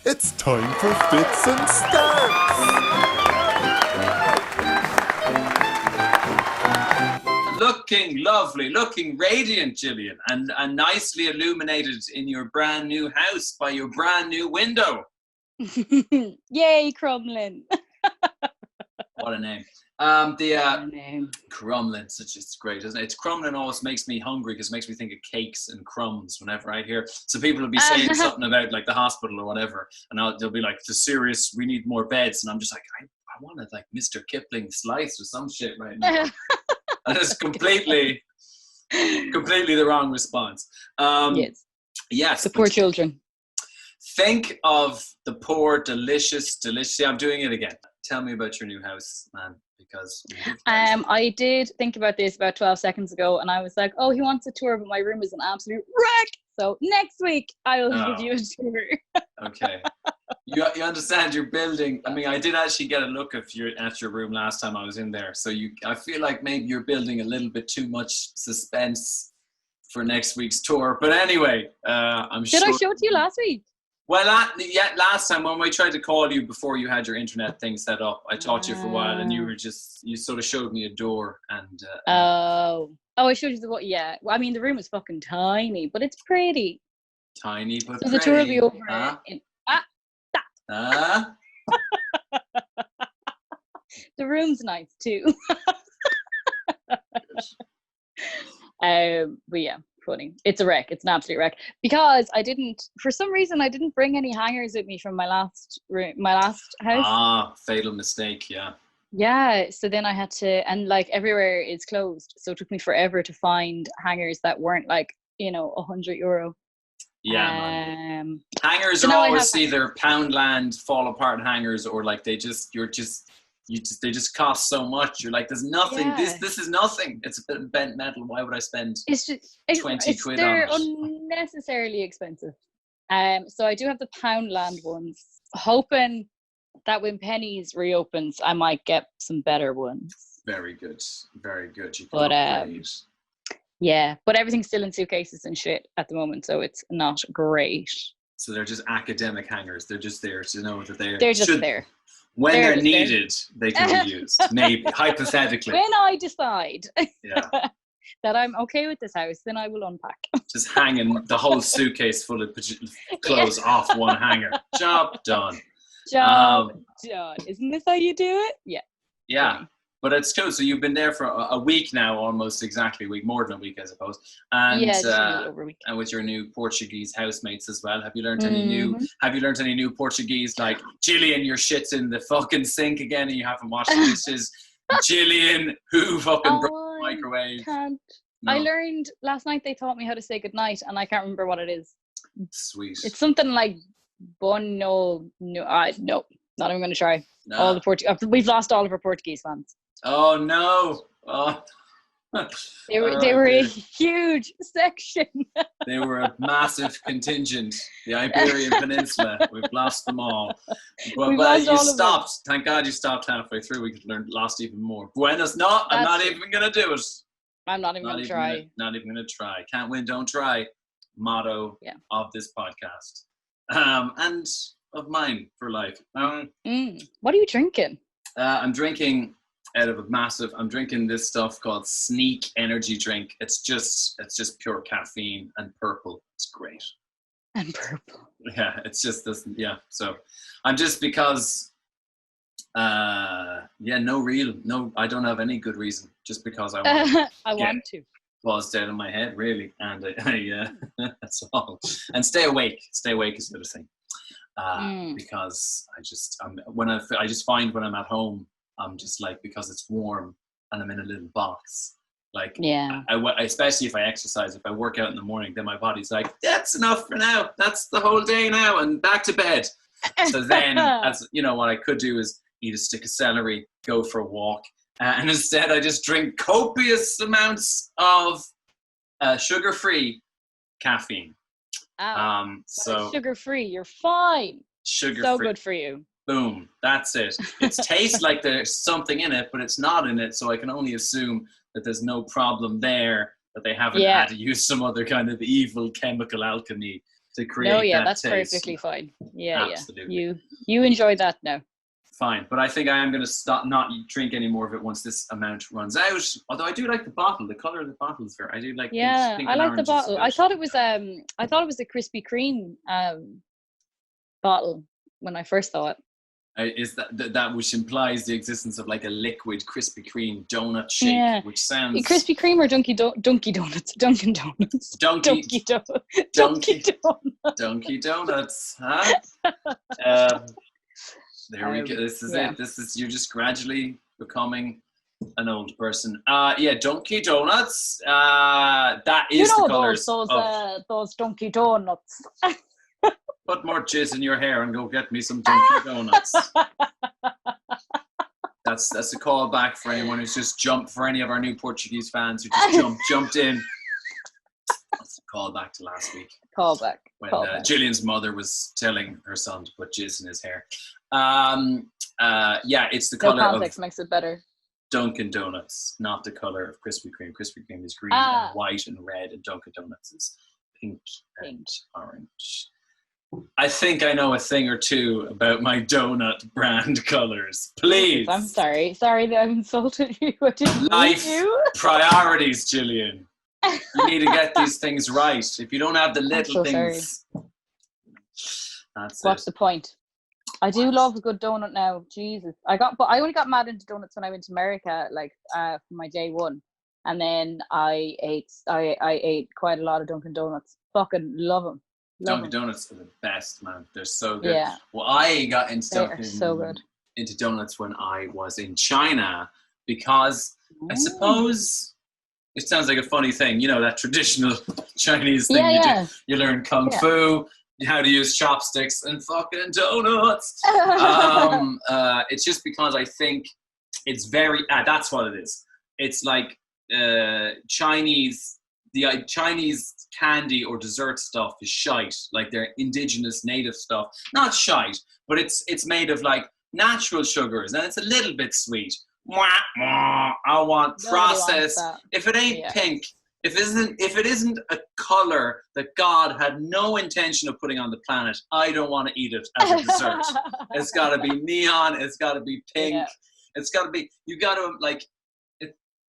It's time for Fits and Starts. Looking lovely, looking radiant, Gillian, and nicely illuminated in your brand new house by your brand new window. Yay, Crumlin. What a name. Crumlin, it's great, isn't it? It's Crumlin always makes me hungry because it makes me think of cakes and crumbs whenever I hear. So people will be saying something about like the hospital or whatever, and they'll be like, "It's serious. We need more beds." And I'm just like, I wanted like Mr. Kipling slice or some shit right now. And it's completely the wrong response. Yes. Yes. The poor children. Think of the poor, delicious. See, I'm doing it again. Tell me about your new house, man, because I did think about this about 12 seconds ago, and I was like, oh, he wants a tour, but my room is an absolute wreck. So next week I will give you a tour. Okay. You understand you're building. I mean, I did actually get a look at your room last time I was in there. So I feel like maybe you're building a little bit too much suspense for next week's tour. But anyway, I'm sure. Did I show it to you last week? Well, last time when we tried to call you before you had your internet thing set up, I talked to you for a while, and you sort of showed me a door and. I showed you the what? Yeah, well, I mean the room is fucking tiny, but it's pretty. Tiny but so pretty. The tour will be over. The room's nice too. But yeah. Funny. It's a wreck. It's an absolute wreck because for some reason I didn't bring any hangers with me from my last house. Fatal mistake. Yeah, so then I had to, and like everywhere is closed, so it took me forever to find hangers that weren't like €100. Yeah, hangers are always either Poundland fall apart hangers, or like they just cost so much. You're like, there's nothing. Yeah. This is nothing. It's a bit of bent metal. Why would I spend 20 quid on it? They're unnecessarily expensive. So I do have the Poundland ones, hoping that when Penny's reopens, I might get some better ones. Very good. Very good. Yeah, but everything's still in suitcases and shit at the moment, so it's not great. So they're just academic hangers. They're just there to know that they're just there. When they're needed, they can be used. Maybe, hypothetically. When I decide that I'm okay with this house, then I will unpack. Just hanging the whole suitcase full of clothes off one hanger. Job done. Job done. Isn't this how you do it? Yeah. Yeah. Funny. But it's cool. So you've been there for a week now, almost exactly a week, more than a week, I suppose. And over a week. And with your new Portuguese housemates as well. Have you learned any new Portuguese? Like, Gillian, your shit's in the fucking sink again, and you haven't washed the dishes. Gillian, who fucking broke the microwave? No. I learned last night. They taught me how to say goodnight, and I can't remember what it is. Sweet. It's something like no, not even going to try. No. All the we've lost all of our Portuguese fans. Oh no! Oh. They were a huge section. They were a massive contingent. The Iberian Peninsula. We've lost them all. But you stopped. Thank God you stopped halfway through. We could have lost even more. Buenos. No, I'm not even going to do it. I'm not even going to try. Not even going to try. Can't win, don't try. Motto of this podcast. And of mine for life. What are you drinking? I'm drinking I'm drinking this stuff called Sneak Energy Drink. It's just pure caffeine and purple. It's great. And purple. Yeah, it's just this. Yeah, so I'm just because. I don't have any good reason. Just because I want. I want to. Paused out in my head, really, and that's all. And stay awake. Stay awake is the other thing. Because I just find when I'm at home, I'm just like, because it's warm and I'm in a little box. Like, especially if I exercise, if I work out in the morning, then my body's like, that's enough for now. That's the whole day now, and back to bed. So then, as you know, what I could do is eat a stick of celery, go for a walk, and instead I just drink copious amounts of sugar-free caffeine. So sugar-free, you're fine. Sugar-free. So good for you. Boom, that's it. It tastes like there's something in it, but it's not in it, so I can only assume that there's no problem there, that they haven't had to use some other kind of evil chemical alchemy to create No, yeah, that that's taste. perfectly fine. Yeah, Absolutely. yeah. You enjoy that now. Fine, but I think I am going to stop, not drink any more of it once this amount runs out. Although I do like the bottle, the color of the bottle is very. I do like Yeah, pink I and like the orange is bottle. good. I thought it was a Krispy Kreme bottle when I first saw it. Is that which implies the existence of like a liquid Krispy Kreme donut shake, Yeah. which sounds Krispy Kreme or Dunkin' Donuts? Dunkin' Donuts. Donkey Dunkin' Donuts. Donkey Donuts, huh? Um, there we go. This is yeah. it. This is, you're just gradually becoming an old person. Yeah, Donkey Donuts. That is the colors. Those Dunkin' Donuts. Put more jizz in your hair and go get me some Donkey Donuts. That's a call back for anyone who's just jumped, for any of our new Portuguese fans who just jumped in. That's a call back to last week. Call back. When Gillian's mother was telling her son to put jizz in his hair. Yeah, it's the color of context makes it better. Dunkin' Donuts, not the color of Krispy Kreme. Krispy Kreme is green and white and red, and Dunkin' Donuts is pink and orange. I think I know a thing or two about my donut brand colors. Please. I'm sorry. Sorry that I've insulted you. I didn't Life mean you. priorities, Gillian. You need to get these things right. If you don't have the little things, what's the point? I do love a good donut now. Jesus, I only got mad into donuts when I went to America, like for my day one, and then I ate quite a lot of Dunkin' Donuts. Fucking love them. Dunkin' Donuts are the best, man. They're so good. Yeah. Well, I got into into donuts when I was in China because I suppose it sounds like a funny thing, you know, that traditional Chinese thing you do. You learn kung fu, how to use chopsticks and fucking donuts. It's just because I think it's very, that's what it is. It's like Chinese candy or dessert stuff is shite, like their indigenous native stuff. Not shite, but it's made of like natural sugars and it's a little bit sweet. I want processed. If it ain't pink, if it isn't a color that God had no intention of putting on the planet, I don't want to eat it as a dessert. It's got to be neon. It's got to be pink. Yeah. It's got to be. You got to like.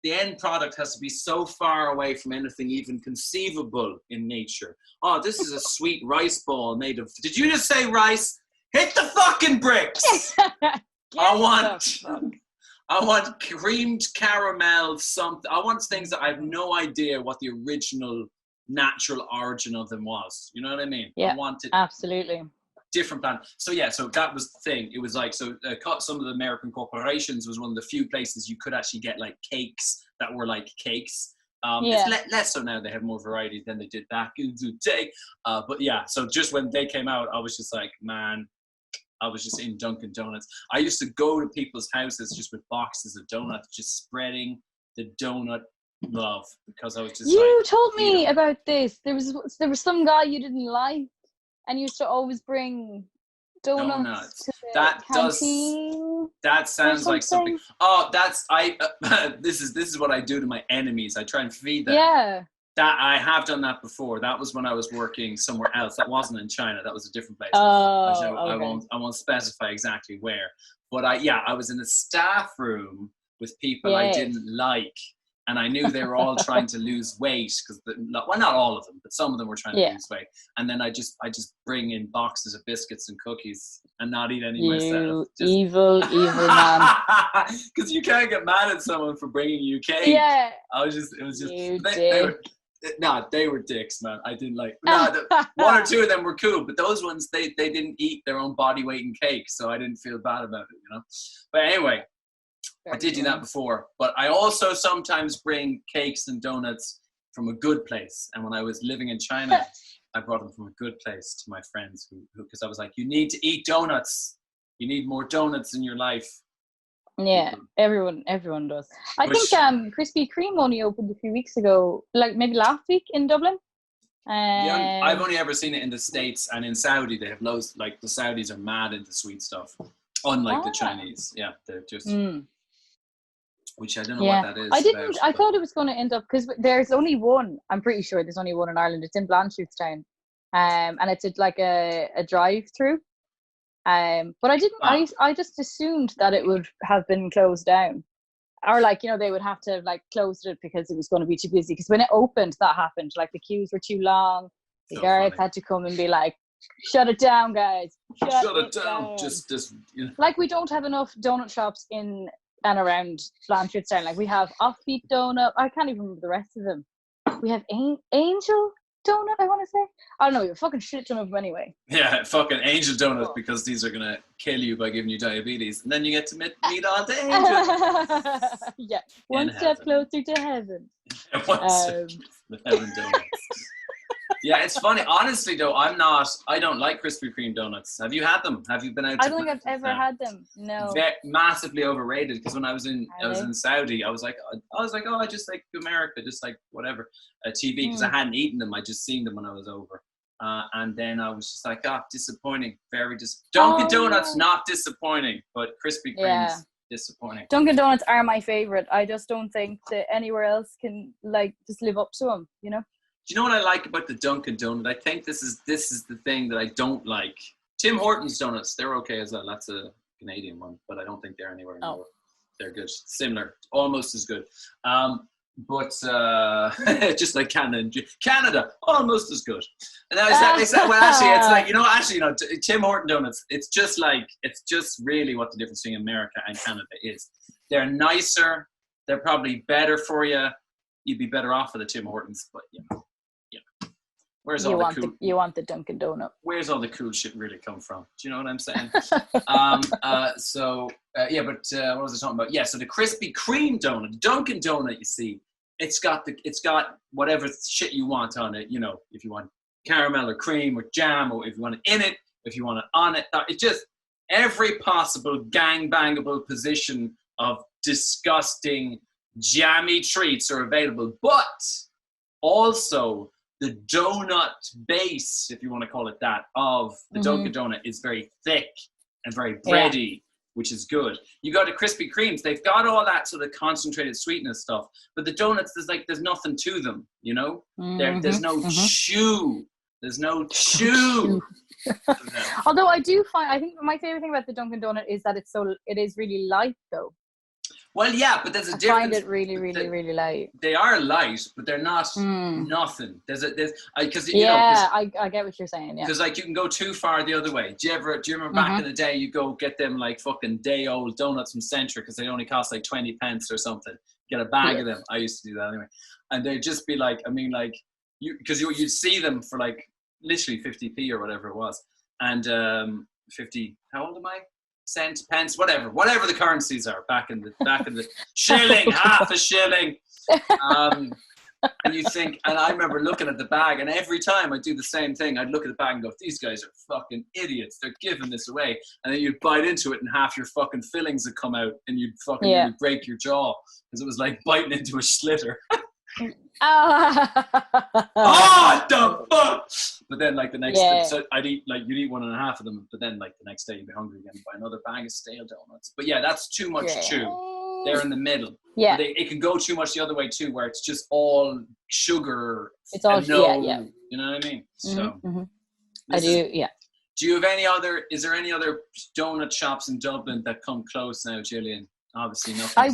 The end product has to be so far away from anything even conceivable in nature. Oh, this is a sweet rice ball made of. Did you just say rice? Hit the fucking bricks! I want creamed caramel something. I want things that I have no idea what the original natural origin of them was. You know what I mean? Yeah, I want it absolutely. Different plan. So yeah, so that was the thing. It was like, so some of the American corporations was one of the few places you could actually get like cakes that were like cakes. It's less so now. They have more variety than they did back in the day. But yeah, so just when they came out, I was just like, man, I was just in Dunkin' Donuts. I used to go to people's houses just with boxes of donuts, just spreading the donut love, because I was just You told me about this. There was some guy you didn't like, and you used to always bring donuts to the canteen. That sounds like something. Oh, that's this is what I do to my enemies. I try and feed them. Yeah. That I have done that before. That was when I was working somewhere else. That wasn't in China. That was a different place. Oh, okay. I won't specify exactly where. But I was in a staff room with people I didn't like. And I knew they were all trying to lose weight because, not all of them, but some of them were trying to lose weight. And then I just bring in boxes of biscuits and cookies and not eat any myself. Just, evil man. Because you can't get mad at someone for bringing you cake. Yeah. They were dicks, man. I didn't like. One or two of them were cool, but those ones they didn't eat their own body weight in cake, so I didn't feel bad about it, you know. But anyway. I did do that before, but I also sometimes bring cakes and donuts from a good place. And when I was living in China, I brought them from a good place to my friends who because I was like, you need to eat donuts. You need more donuts in your life. Yeah, everyone does. I think Krispy Kreme only opened a few weeks ago, like maybe last week in Dublin. I've only ever seen it in the States and in Saudi. They have loads, like the Saudis are mad into sweet stuff, unlike the Chinese. Yeah, they're just... Which I don't know what that is. I thought it was going to end up, because there's only one, I'm pretty sure there's only one in Ireland. It's in Blanchardstown. and it's like a drive-through. But I didn't. I just assumed that it would have been closed down, or like they would have to like close it because it was going to be too busy. Because when it opened, that happened. Like the queues were too long. The guards had to come and be like, "Shut it down, guys! Shut it down!" Just like we don't have enough donut shops in and around Blanchardstown. Like we have Offbeat Donut. I can't even remember the rest of them. We have Angel Donut, I want to say. I don't know. We have a fucking shit ton of them anyway. Yeah, fucking Angel Donuts, because these are gonna kill you by giving you diabetes, and then you get to meet all the angels. Yeah, one step closer to heaven. One step to heaven donuts. Yeah, it's funny. Honestly, though, I don't like Krispy Kreme donuts. Have you had them? Have you been out? I don't think I've ever had them. No. They're massively overrated, because when I was in Saudi, I was like, oh, I just like America, just like whatever, TV, because I hadn't eaten them. I just seen them when I was over, and then I was just like, disappointing, very Dunkin' Donuts, not disappointing, but Krispy Kreme's disappointing. Dunkin' Donuts are my favorite. I just don't think that anywhere else can like just live up to them. Do you know what I like about the Dunkin' Donut? I think this is the thing that I don't like. Tim Hortons donuts, they're okay as well. That's a Canadian one, but I don't think they're anywhere near. They're good, similar, almost as good. But just like Canada, almost as good. And well, actually, it's like Tim Horton donuts. It's just really what the difference between America and Canada is. They're nicer. They're probably better for you. You'd be better off with the Tim Hortons, but where's all the cool? You want the Dunkin' Donut? Where's all the cool shit really come from? Do you know what I'm saying? But what was I talking about? Yeah, so the Krispy Kreme donut, Dunkin' Donut, you see, it's got whatever shit you want on it. If you want caramel or cream or jam, or if you want it in it, if you want it on it, it's just every possible gang-bangable position of disgusting jammy treats are available, but also the donut base, if you want to call it that, of the Dunkin' Donut is very thick and very bready, which is good. You go to Krispy Kreme's, they've got all that sort of concentrated sweetness stuff, but the donuts, there's nothing to them, There's no chew. There's no chew. Although I think my favorite thing about the Dunkin' Donut is that it is really light though. Well, yeah, but there's a difference. I find it really, really, really light. They are light, but they're not nothing. I get what you're saying. Yeah, because like you can go too far the other way. Do you remember back in the day? You go get them like fucking day-old donuts from Centra because they only cost like 20 pence or something. Get a bag of them. I used to do that anyway, and they'd just be like, you'd see them for like literally 50p or whatever it was, and 50. How old am I? Cent, pence, whatever the currencies are back in the shilling, half a shilling. And you think, and I remember looking at the bag, and every time I'd do the same thing. I'd look at the bag and go, these guys are fucking idiots. They're giving this away. And then you'd bite into it and half your fucking fillings would come out and you'd fucking break your jaw because it was like biting into a slitter. What the fuck? But then like the next day, so you'd eat one and a half of them, but then like the next day you'd be hungry again and buy another bag of stale donuts. But yeah, that's too much chew. They're in the middle. Yeah. But it can go too much the other way too, where it's just all sugar. It's all you know what I mean? So I do, yeah. Do you have is there any other donut shops in Dublin that come close now, Gillian? Obviously nothing. I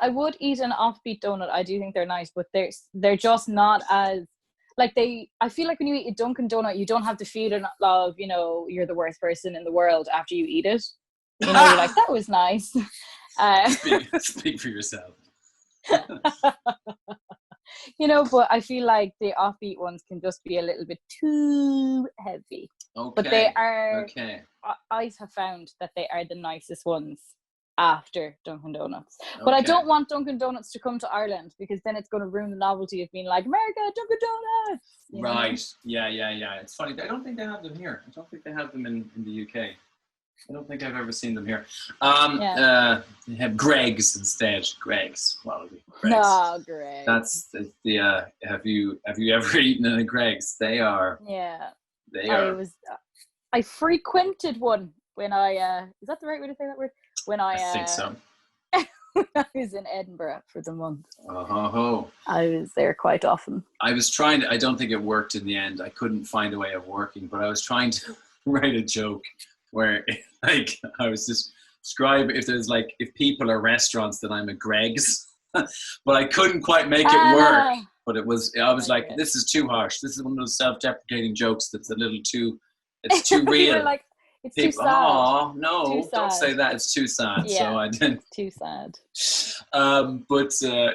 would eat an Offbeat donut. I do think they're nice, but they're just not as like I feel like when you eat a Dunkin' Donut, you don't have the feeling of you're the worst person in the world after you eat it. You're like, that was nice. Speak for yourself. But I feel like the Offbeat ones can just be a little bit too heavy. Okay. But they are. Okay. I have found that they are the nicest ones after Dunkin' Donuts. But I don't want Dunkin' Donuts to come to Ireland because then it's going to ruin the novelty of being like, America, Dunkin' Donuts! Right. Yeah. It's funny. I don't think they have them here. I don't think they have them in the UK. I don't think I've ever seen them here. They have Greggs instead. Greggs. Quality. Greggs. No, Greggs. That's the have you ever eaten in a Greggs? They are. Yeah. They are. I frequented one when I is that the right way to say that word? When I think so. I was in Edinburgh for the month. Oh, I was there quite often. I was trying to, I don't think it worked in the end. I couldn't find a way of working, but I was trying to write a joke where like I was just describing if people are restaurants, then I'm a Greg's. But I couldn't quite make it work. But I was like, Okay. this is too harsh. This is one of those self-deprecating jokes that's a little too, it's too real. You're like, it's too People, sad. oh no, Too don't sad. say that. It's too sad. Yeah. So I didn't. Too sad.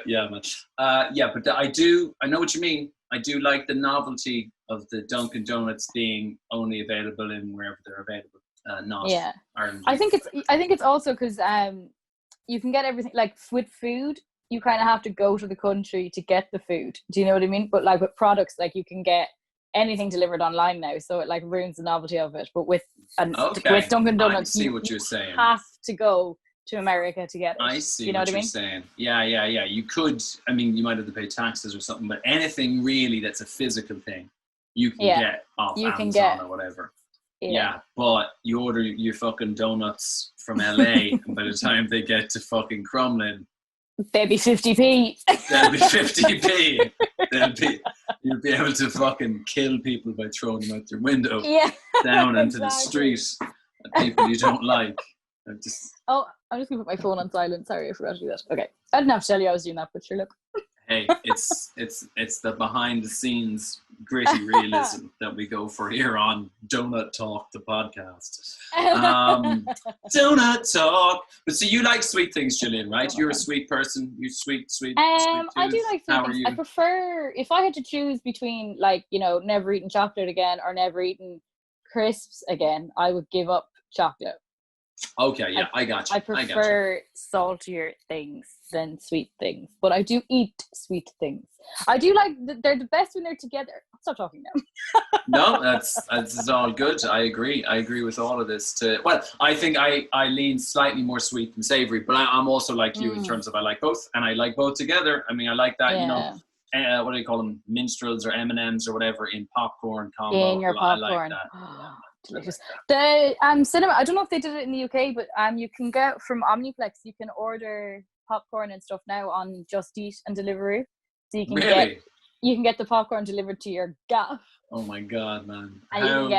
Yeah, man. But I know what you mean. I do like the novelty of the Dunkin' Donuts being only available in wherever they're available, not Yeah. Ireland. I think it's also because you can get everything, like with food, you kind of have to go to the country to get the food. Do you know what I mean? But like with products, like you can get anything delivered online now, so it like ruins the novelty of it. But with Dunkin' Donuts, I see what you're saying. have to go to America to get it. I see you know what what I you're mean? saying. Yeah. You could, I mean, you might have to pay taxes or something, but anything really that's a physical thing, you can get off Amazon or whatever. Yeah, but you order your fucking donuts from LA, and by the time they get to fucking Crumlin, They'd be 50p. they'll be 50p. You'll be able to fucking kill people by throwing them out their window down into the street. People you don't like. I'm just I'm just gonna put my phone on silent. Sorry, I forgot to do that. Okay, I didn't have to tell you I was doing that, but sure, look. Hey, it's the behind the scenes gritty realism that we go for here on Donut Talk, the podcast. Donut Talk. But so you like sweet things, Gillian, right? You're a sweet person. You sweet. I do like sweet How are things. you? I prefer, if I had to choose between like, never eating chocolate again or never eating crisps again, I would give up chocolate. Okay, yeah, I got you. I prefer saltier things than sweet things, but I do eat sweet things. I do like they're the best when they're together. Stop talking now. No, that's all good. I agree with all of this. I think I lean slightly more sweet than savory, but I'm also like you in terms of I like both, and I like both together. I mean, I like that. What do you call them? Minstrels or M&Ms or whatever in popcorn combo. In your popcorn. I like that. Oh, delicious. The cinema, I don't know if they did it in the UK, but you can get from Omniplex, you can order popcorn and stuff now on Just Eat and Deliveroo. So you can get the popcorn delivered to your gaff. Oh my god, man. And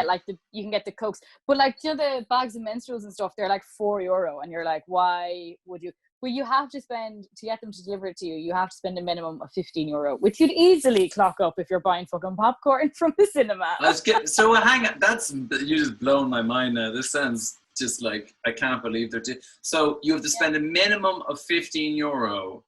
you can get the Cokes. But like, the bags of Minstrels and stuff, they're like €4 and you're like, why would you? Well, you have to spend, to get them to deliver it to you, you have to spend a minimum of €15, which you'd easily clock up if you're buying fucking popcorn from the cinema. So hang on, you just blown my mind now. This sounds just like, I can't believe so you have to spend a minimum of €15,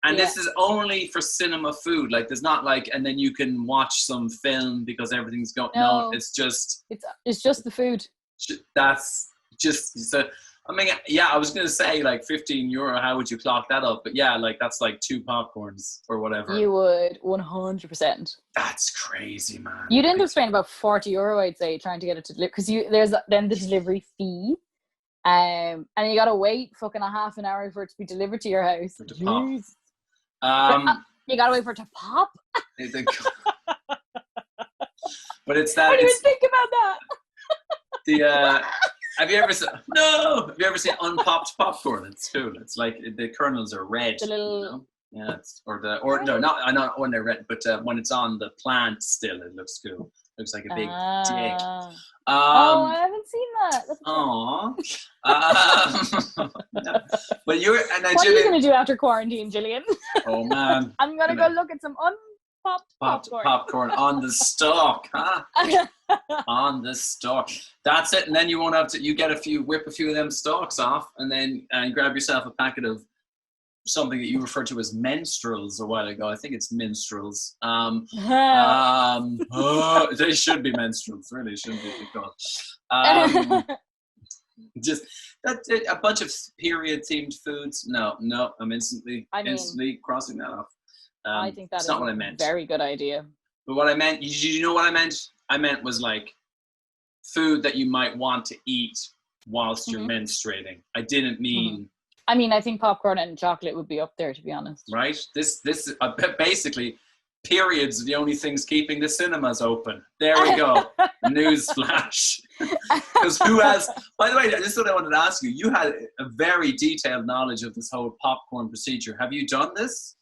and this is only for cinema food. Like, there's not like, and then you can watch some film because everything's going. No, it's just the food. That's just so. I mean, yeah, I was going to say like €15. How would you clock that up? But yeah, like that's like 2 popcorns or whatever. You would 100%. That's crazy, man. You'd end up spending about €40, I'd say, trying to get it to deliver, because there's then the delivery fee, and you gotta wait fucking a half an hour for it to be delivered to your house. To pop. You gotta wait for it to pop. But it's that. I didn't even think about that. Have you ever seen unpopped popcorn? It's cool. It's like the kernels are red. The little. Yeah, not when they're red, but when it's on the plant still, it looks cool. Looks like a big dick. I haven't seen that. But what are you gonna do after quarantine, Gillian? Oh man, I'm gonna go look at some unpopped popcorn on the stalk, huh? On the stalk. That's it, and then you won't have to. You whip a few of them stalks off, and then grab yourself a packet of something that you referred to as menstruals a while ago. I think it's minstrels. They should be menstruals. Really shouldn't be called. Just a bunch of period themed foods. No, I'm instantly crossing that off. I think that's not what I meant. Very good idea. But what I meant, you know what I meant? I meant was like food that you might want to eat whilst you're menstruating. I didn't mean. I mean, I think popcorn and chocolate would be up there, to be honest. Right? This basically, Periods are the only things keeping the cinemas open. There we go. News flash. Because who has, by the way, this is what I wanted to ask you. You had a very detailed knowledge of this whole popcorn procedure. Have you done this?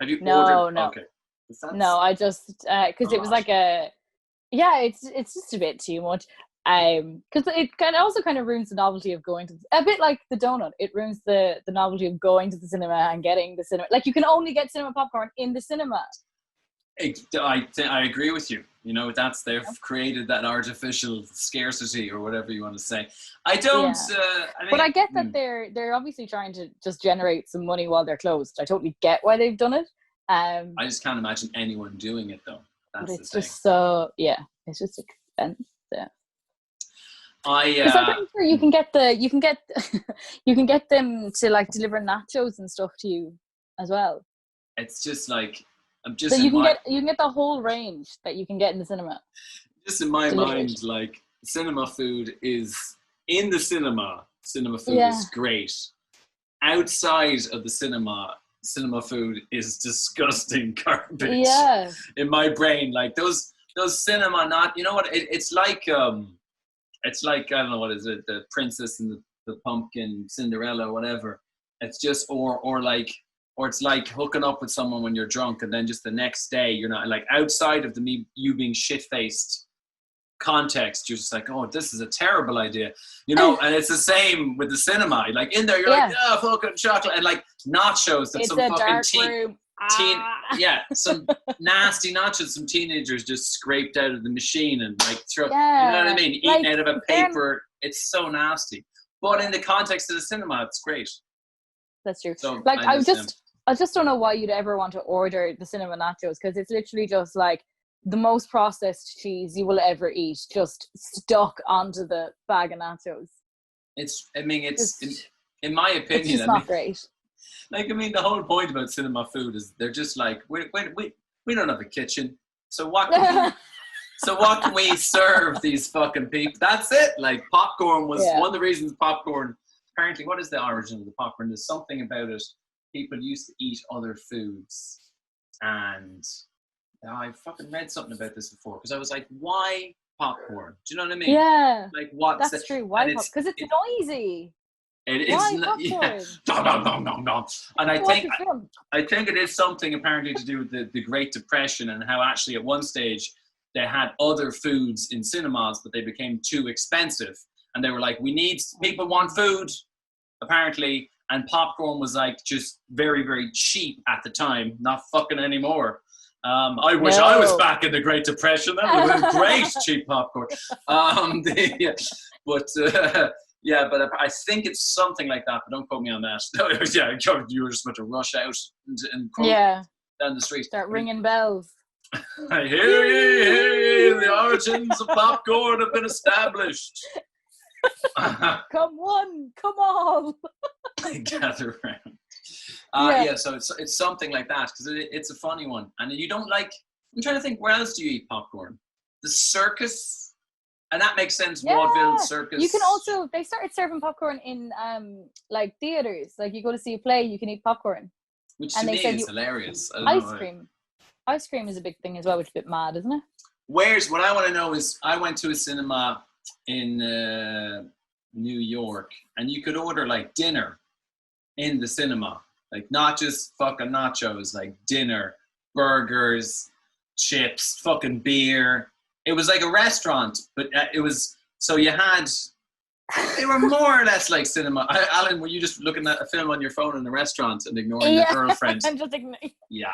Have you ordered? No. Okay. No, I just, because it was like it's just a bit too much. Because it kind of ruins the novelty of going to, a bit like the donut. It ruins the novelty of going to the cinema and getting the cinema. Like, you can only get cinema popcorn in the cinema. I agree with you. You know, they've created that artificial scarcity or whatever you want to say. I don't. But I get that they're obviously trying to just generate some money while they're closed. I totally get why they've done it. I just can't imagine anyone doing it though. But it's just it's just expensive. Because I'm pretty sure you can get them to like deliver nachos and stuff to you as well. It's just like so you can get the whole range that you can get in the cinema. Just in my mind, like cinema food is in the cinema. Cinema food is great. Outside of the cinema food is disgusting garbage. Yeah. In my brain, like those cinema not. You know what? It's like I don't know what is it, the Princess and the Pumpkin, Cinderella, whatever. It's just or it's like hooking up with someone when you're drunk, and then just the next day you're not, like, outside of you being shit-faced context, you're just like, oh, this is a terrible idea, you know. And it's the same with the cinema. Like, in there you're like, oh, fucking chocolate, and like nachos that some fucking some nasty nachos some teenagers just scraped out of the machine and like throw, you know what I mean, eaten out of a paper. It's so nasty, but in the context of the cinema it's great. That's true. So like I just don't know why you'd ever want to order the cinema nachos, because it's literally just like the most processed cheese you will ever eat just stuck onto the bag of nachos. It's in my opinion, it's just not great. Like, I mean, the whole point about cinema food is they're just like, we don't have a kitchen, so what can we serve these fucking people? That's it. Like, popcorn was one of the reasons popcorn, apparently, what is the origin of the popcorn? There's something about it. People used to eat other foods, and I fucking read something about this before, because I was like, why popcorn? Do you know what I mean? Yeah. Like, what's that's true. Why? Because it's noisy. It is. Yeah. Nom. And I think it is something apparently to do with the Great Depression, and how actually at one stage they had other foods in cinemas, but they became too expensive, and they were like, people want food, apparently, and popcorn was like just very, very cheap at the time, not fucking anymore. I wish I was back in the Great Depression. That would have been great, cheap popcorn. But I think it's something like that, but don't quote me on that. You were just about to rush out and down the street. Start ringing bells. I hear ye, the origins of popcorn have been established. Come one, come all. Gather around. So it's something like that, because it's a funny one. And you don't like, I'm trying to think, where else do you eat popcorn? The circus. And that makes sense. Vaudeville, circus. You can also, they started serving popcorn in like theaters. Like, you go to see a play, you can eat popcorn. Which to me is hilarious. Ice cream is a big thing as well, which is a bit mad, isn't it? What I want to know is, I went to a cinema in New York, and you could order like dinner in the cinema. Like, not just fucking nachos, like dinner, burgers, chips, fucking beer. It was like a restaurant, but it was, so you had, they were more or less like cinema. Alan, were you just looking at a film on your phone in a restaurant and ignoring your girlfriend? I'm just ignoring. Yeah,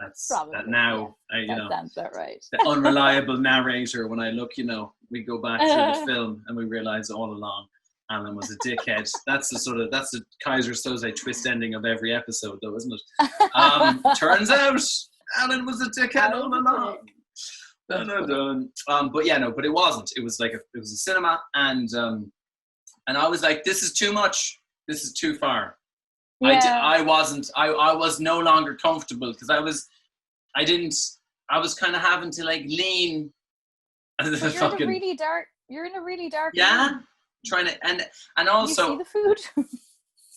that's probably that now. That sounds about right. The unreliable narrator. When I look, we go back to the film and we realize all along Alan was a dickhead. That's the Kaiser Soze twist ending of every episode, though, isn't it? Turns out Alan was a dickhead all along. But it wasn't. It was a cinema, and I was like, this is too much. This is too far. Yeah. I was no longer comfortable, because I was kind of having to like lean. You're in a really dark. Yeah, room. Trying to and also. Can you see the food?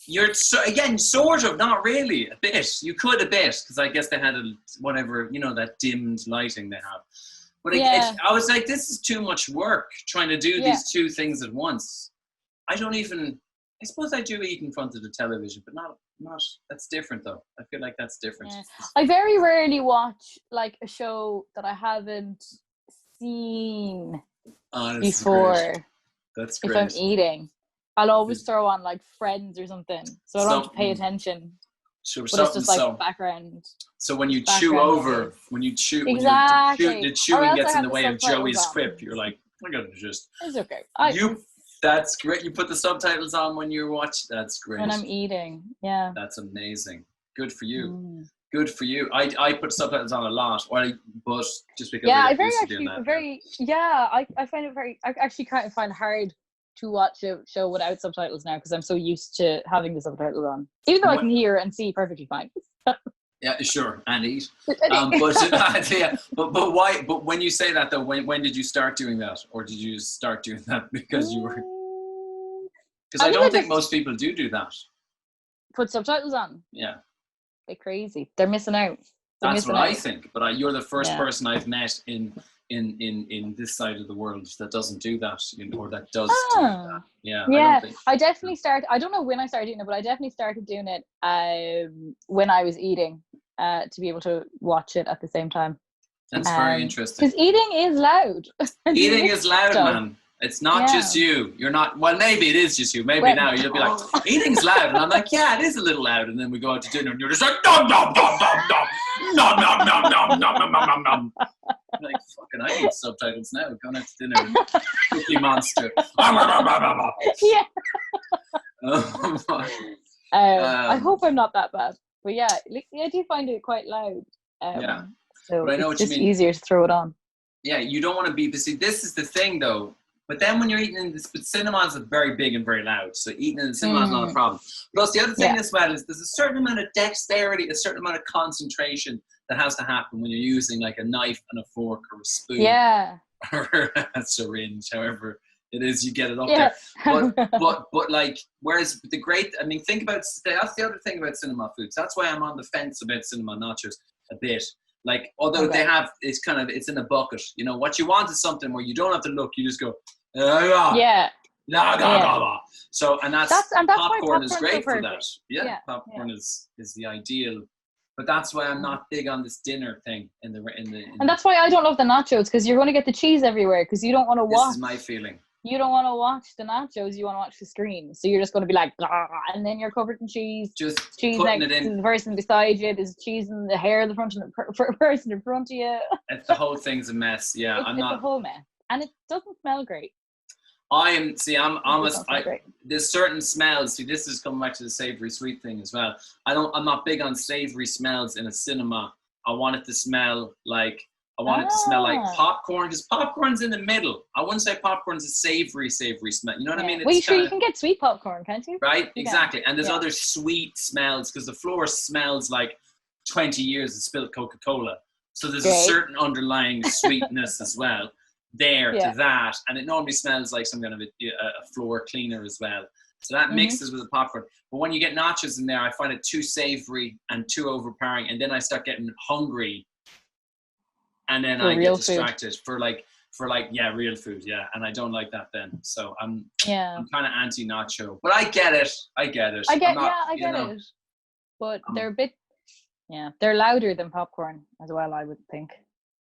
You're again sort of, not really, a bit. You could a bit because I guess they had whatever, that dimmed lighting they have. But I was like, this is too much work trying to do these two things at once. I suppose I do eat in front of the television, but not. That's different though. I feel like that's different. Yeah. I very rarely watch like a show that I haven't seen before. That's great. If I'm eating, I'll always throw on like Friends or something, so I don't have to pay attention. Sure, but it's just like background. So when you chew over, when the chewing gets in the way of Joey's quip, you're like, I gotta just. It's okay. That's great. You put the subtitles on when you watch. That's great. When I'm eating, yeah. That's amazing. Good for you. Good for you. I put subtitles on a lot, but just because. Yeah, I find it very. I actually kind of find it hard to watch a show without subtitles now because I'm so used to having the subtitles on, even though I can hear and see perfectly fine. Yeah, sure, and eat. But why? But when you say that though, when did you start doing that, or did you start doing that because you were? Because I don't think most people do that. Put subtitles on. Yeah. They're crazy. They're missing out. That's what I think. But you're the first person I've met in this side of the world that doesn't do that, or that does do that. Yeah. Yeah. I definitely started. I don't know when I started doing it, but I definitely started doing it when I was eating to be able to watch it at the same time. That's very interesting. Because eating is loud. Eating is loud, man. It's not just you. You're not. Well, maybe it is just you. Maybe now you'll be like, eating's loud, and I'm like, yeah, it is a little loud. And then we go out to dinner, and you're just like, nom nom nom nom nom nom nom nom nom nom nom nom nom. I'm like, fucking, I need subtitles now. Going out to dinner, Cookie Monster. Yeah. I hope I'm not that bad, but yeah, I do find it quite loud. So but I know it's what just you mean. Easier to throw it on. Yeah, you don't want to be. But see, this is the thing, though. But then when you're eating in this, but cinemas are very big and very loud. So eating in the cinema is not a problem. Plus, the other thing as well is there's a certain amount of dexterity, a certain amount of concentration that has to happen when you're using like a knife and a fork or a spoon. Yeah. Or a syringe, however it is you get it up there. But like, whereas think about, that's the other thing about cinema foods. That's why I'm on the fence about cinema nachos a bit. Like, although they have, it's in a bucket. What you want is something where you don't have to look, you just go, yeah. So, and that's popcorn is great for that. Yeah, popcorn is the ideal. But that's why I'm not big on this dinner thing and that's why I don't love the nachos, because you're going to get the cheese everywhere, because you don't want to watch. This is my feeling. You don't want to watch the nachos, you want to watch the screen. So you're just going to be like, and then you're covered in cheese. Just cheese putting next it in. to the person beside you. There's cheese in the hair of the front of the person in front of you. The whole thing's a mess. Yeah, it's a whole mess, and it doesn't smell great. There's certain smells. See, this is coming back to the savory sweet thing as well. I'm not big on savory smells in a cinema. I want it to smell like popcorn, because popcorn's in the middle. I wouldn't say popcorn's a savory smell. You know what I mean? Well, you can get sweet popcorn, can't you? Right, exactly. And there's other sweet smells, because the floor smells like 20 years of spilled Coca-Cola. So there's a certain underlying sweetness as well there to that. And it normally smells like some kind of a floor cleaner as well. So that mixes with the popcorn. But when you get nachos in there, I find it too savory and too overpowering. And then I start getting hungry. And then I get distracted for real food, and I don't like that then. So I'm kind of anti-nacho, but I get it. I get it. But they're a bit, they're louder than popcorn as well, I would think.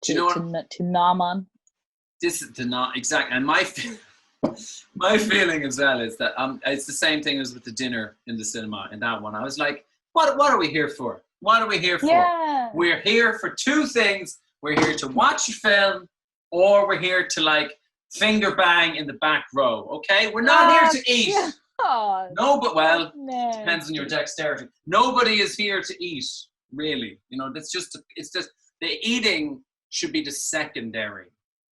Do you know what? To nom on. This is to not exactly, and my feeling as well is that it's the same thing as with the dinner in the cinema. In that one, I was like, what are we here for? What are we here for? Yeah. We're here for two things. We're here to watch a film, or we're here to finger bang in the back row. Okay, we're not here to eat. God. No, but depends on your dexterity. Nobody is here to eat, really. It's just the eating should be the secondary.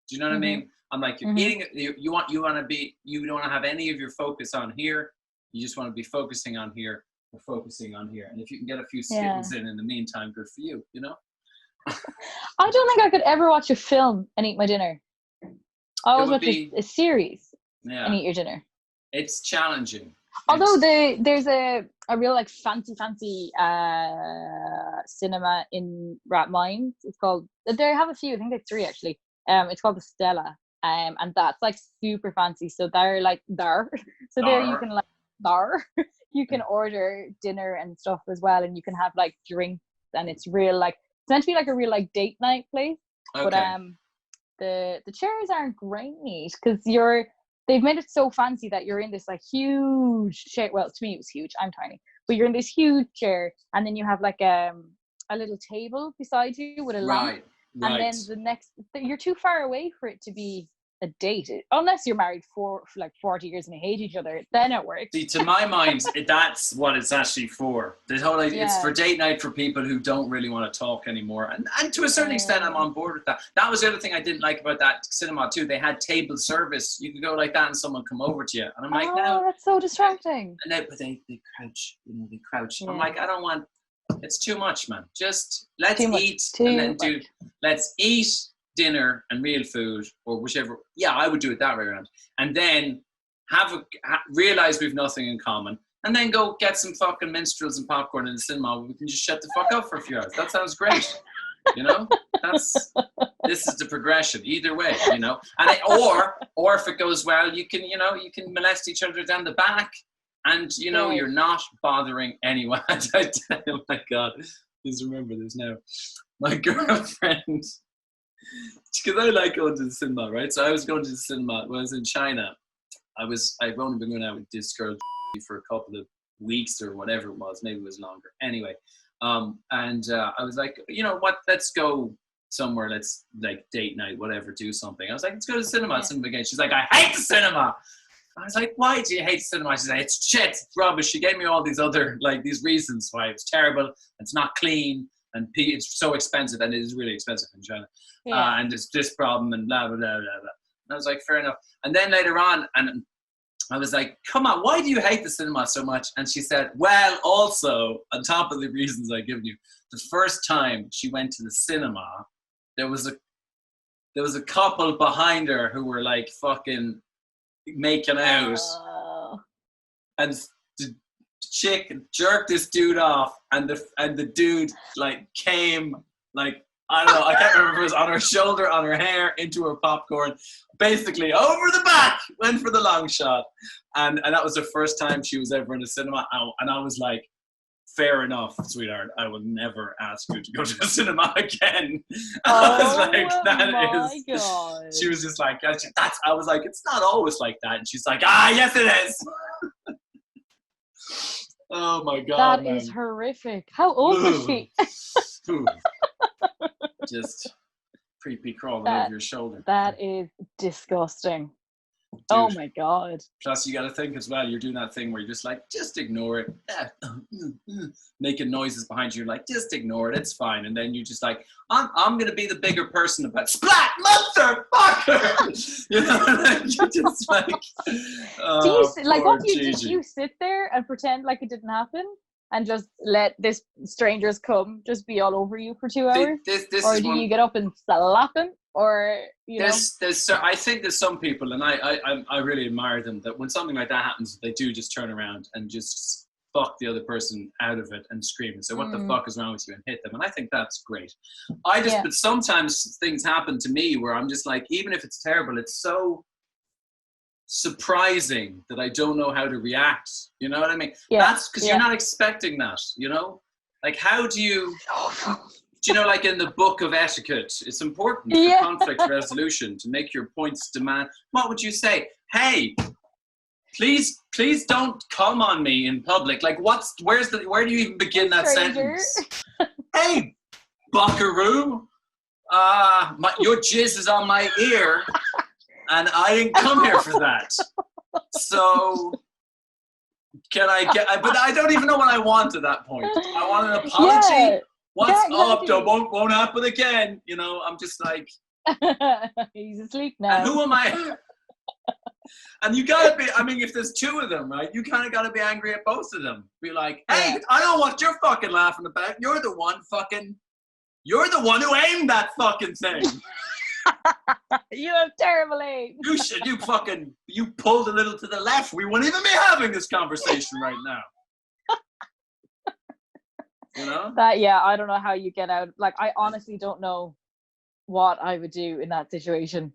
Do you know what I mean? I'm like, you're eating. You don't want to have any of your focus on here. You just want to be focusing on here or focusing on here. And if you can get a few skittles in the meantime, good for you. I don't think I could ever watch a film and eat my dinner. I always watch a series and eat your dinner. It's challenging. Although there's a a real like fancy cinema in Rathmines. It's called. They have a few. I think like 3 actually. It's called the Stella. And that's like super fancy. So they're like there. So there you can like there. You can order dinner and stuff as well, and you can have like drinks, and it's real like essentially like a real like date night place. Okay. But the chairs aren't great because they've made it so fancy that you're in this like huge chair. Well, to me it was huge. I'm tiny, but you're in this huge chair, and then you have like a little table beside you with a lamp. And then you're too far away for it to be a date, unless you're married for like 40 years and they hate each other. Then it works. See, to my mind, that's what it's actually for. The whole idea, it's for date night for people who don't really want to talk anymore. And to a certain extent, I'm on board with that. That was the other thing I didn't like about that cinema too. They had table service. You could go like that and someone come over to you. And I'm like, no, that's so distracting. But they crouch. They crouch. Yeah. I'm like, I don't want. It's too much, man. Just let's eat and then let's eat dinner and real food or whichever. Yeah, I would do it that way around. And then realize we've nothing in common. And then go get some fucking minstrels and popcorn in the cinema. We can just shut the fuck up for a few hours. That sounds great. You know, this is the progression either way, you know, and or if it goes well, you can molest each other down the back. And, you know, you're not bothering anyone. I tell you, my God, just remember this now. My girlfriend, because I like going to the cinema, right? So I was going to the cinema when I was in China. I've only been going out with this girl for a couple of weeks or whatever it was. Maybe it was longer. Anyway, I was like, you know what? Let's go somewhere. Let's like date night, whatever, do something. I was like, let's go to the cinema. Cinema again. She's like, I hate the cinema. I was like, why do you hate cinema? She said, it's shit, it's rubbish. She gave me all these other, like, these reasons why it's terrible, it's not clean, and it's so expensive, and it is really expensive in China. And it's this problem, and blah, blah, blah, blah, blah. And I was like, fair enough. And then later on, and I was like, come on, why do you hate the cinema so much? And she said, well, also, on top of the reasons I've given you, the first time she went to the cinema, there was a couple behind her who were like fucking making out, and the chick jerked this dude off, and the dude like came like, I don't know, I can't remember if it was on her shoulder, on her hair, into her popcorn, basically over the back, went for the long shot, and that was the first time she was ever in a cinema, and I was like, fair enough, sweetheart. I will never ask you to go to the cinema again. I was like, God. She was just like, I was like, it's not always like that. And she's like, yes, it is. Oh my God. That is horrific. How old was she? Just creepy crawling over your shoulder. That is disgusting. Dude. Oh my God. Plus you got to think as well, you're doing that thing where you're just like, just ignore it. Making noises behind you, like, just ignore it, it's fine. And then you just like, I'm going to be the bigger person about splat, motherfucker! You know, like, you're just like, what do you do? Do you sit there and pretend like it didn't happen? And just let this strangers come, just be all over you for 2 hours? Or do you get up and slap them? Or, you know? I think there's some people, and I really admire them, that when something like that happens, they do just turn around and just fuck the other person out of it and scream and say, what the fuck is wrong with you, and hit them. And I think that's great. But sometimes things happen to me where I'm just like, even if it's terrible, it's so surprising that I don't know how to react. You know what I mean? That's because you're not expecting that, you know? Like, how do you... Do you know, like in the book of etiquette, it's important for conflict resolution to make your points demand. What would you say? Hey, please don't come on me in public. Like, where do you even begin that sentence? Hey, buckaroo, your jizz is on my ear, and I didn't come here for that. So, can I get? But I don't even know what I want at that point. I want an apology. Yeah. What's up? Won't happen again. You know, I'm just like, he's asleep now. And who am I? And you gotta be, I mean, if there's two of them, right, you kind of gotta be angry at both of them. Be like, hey, I don't know what you're fucking laughing about. You're the one who aimed that fucking thing. You have terrible aim. You pulled a little to the left. We wouldn't even be having this conversation right now. You know? That, yeah, I don't know how you get out. Like, I honestly don't know what I would do in that situation.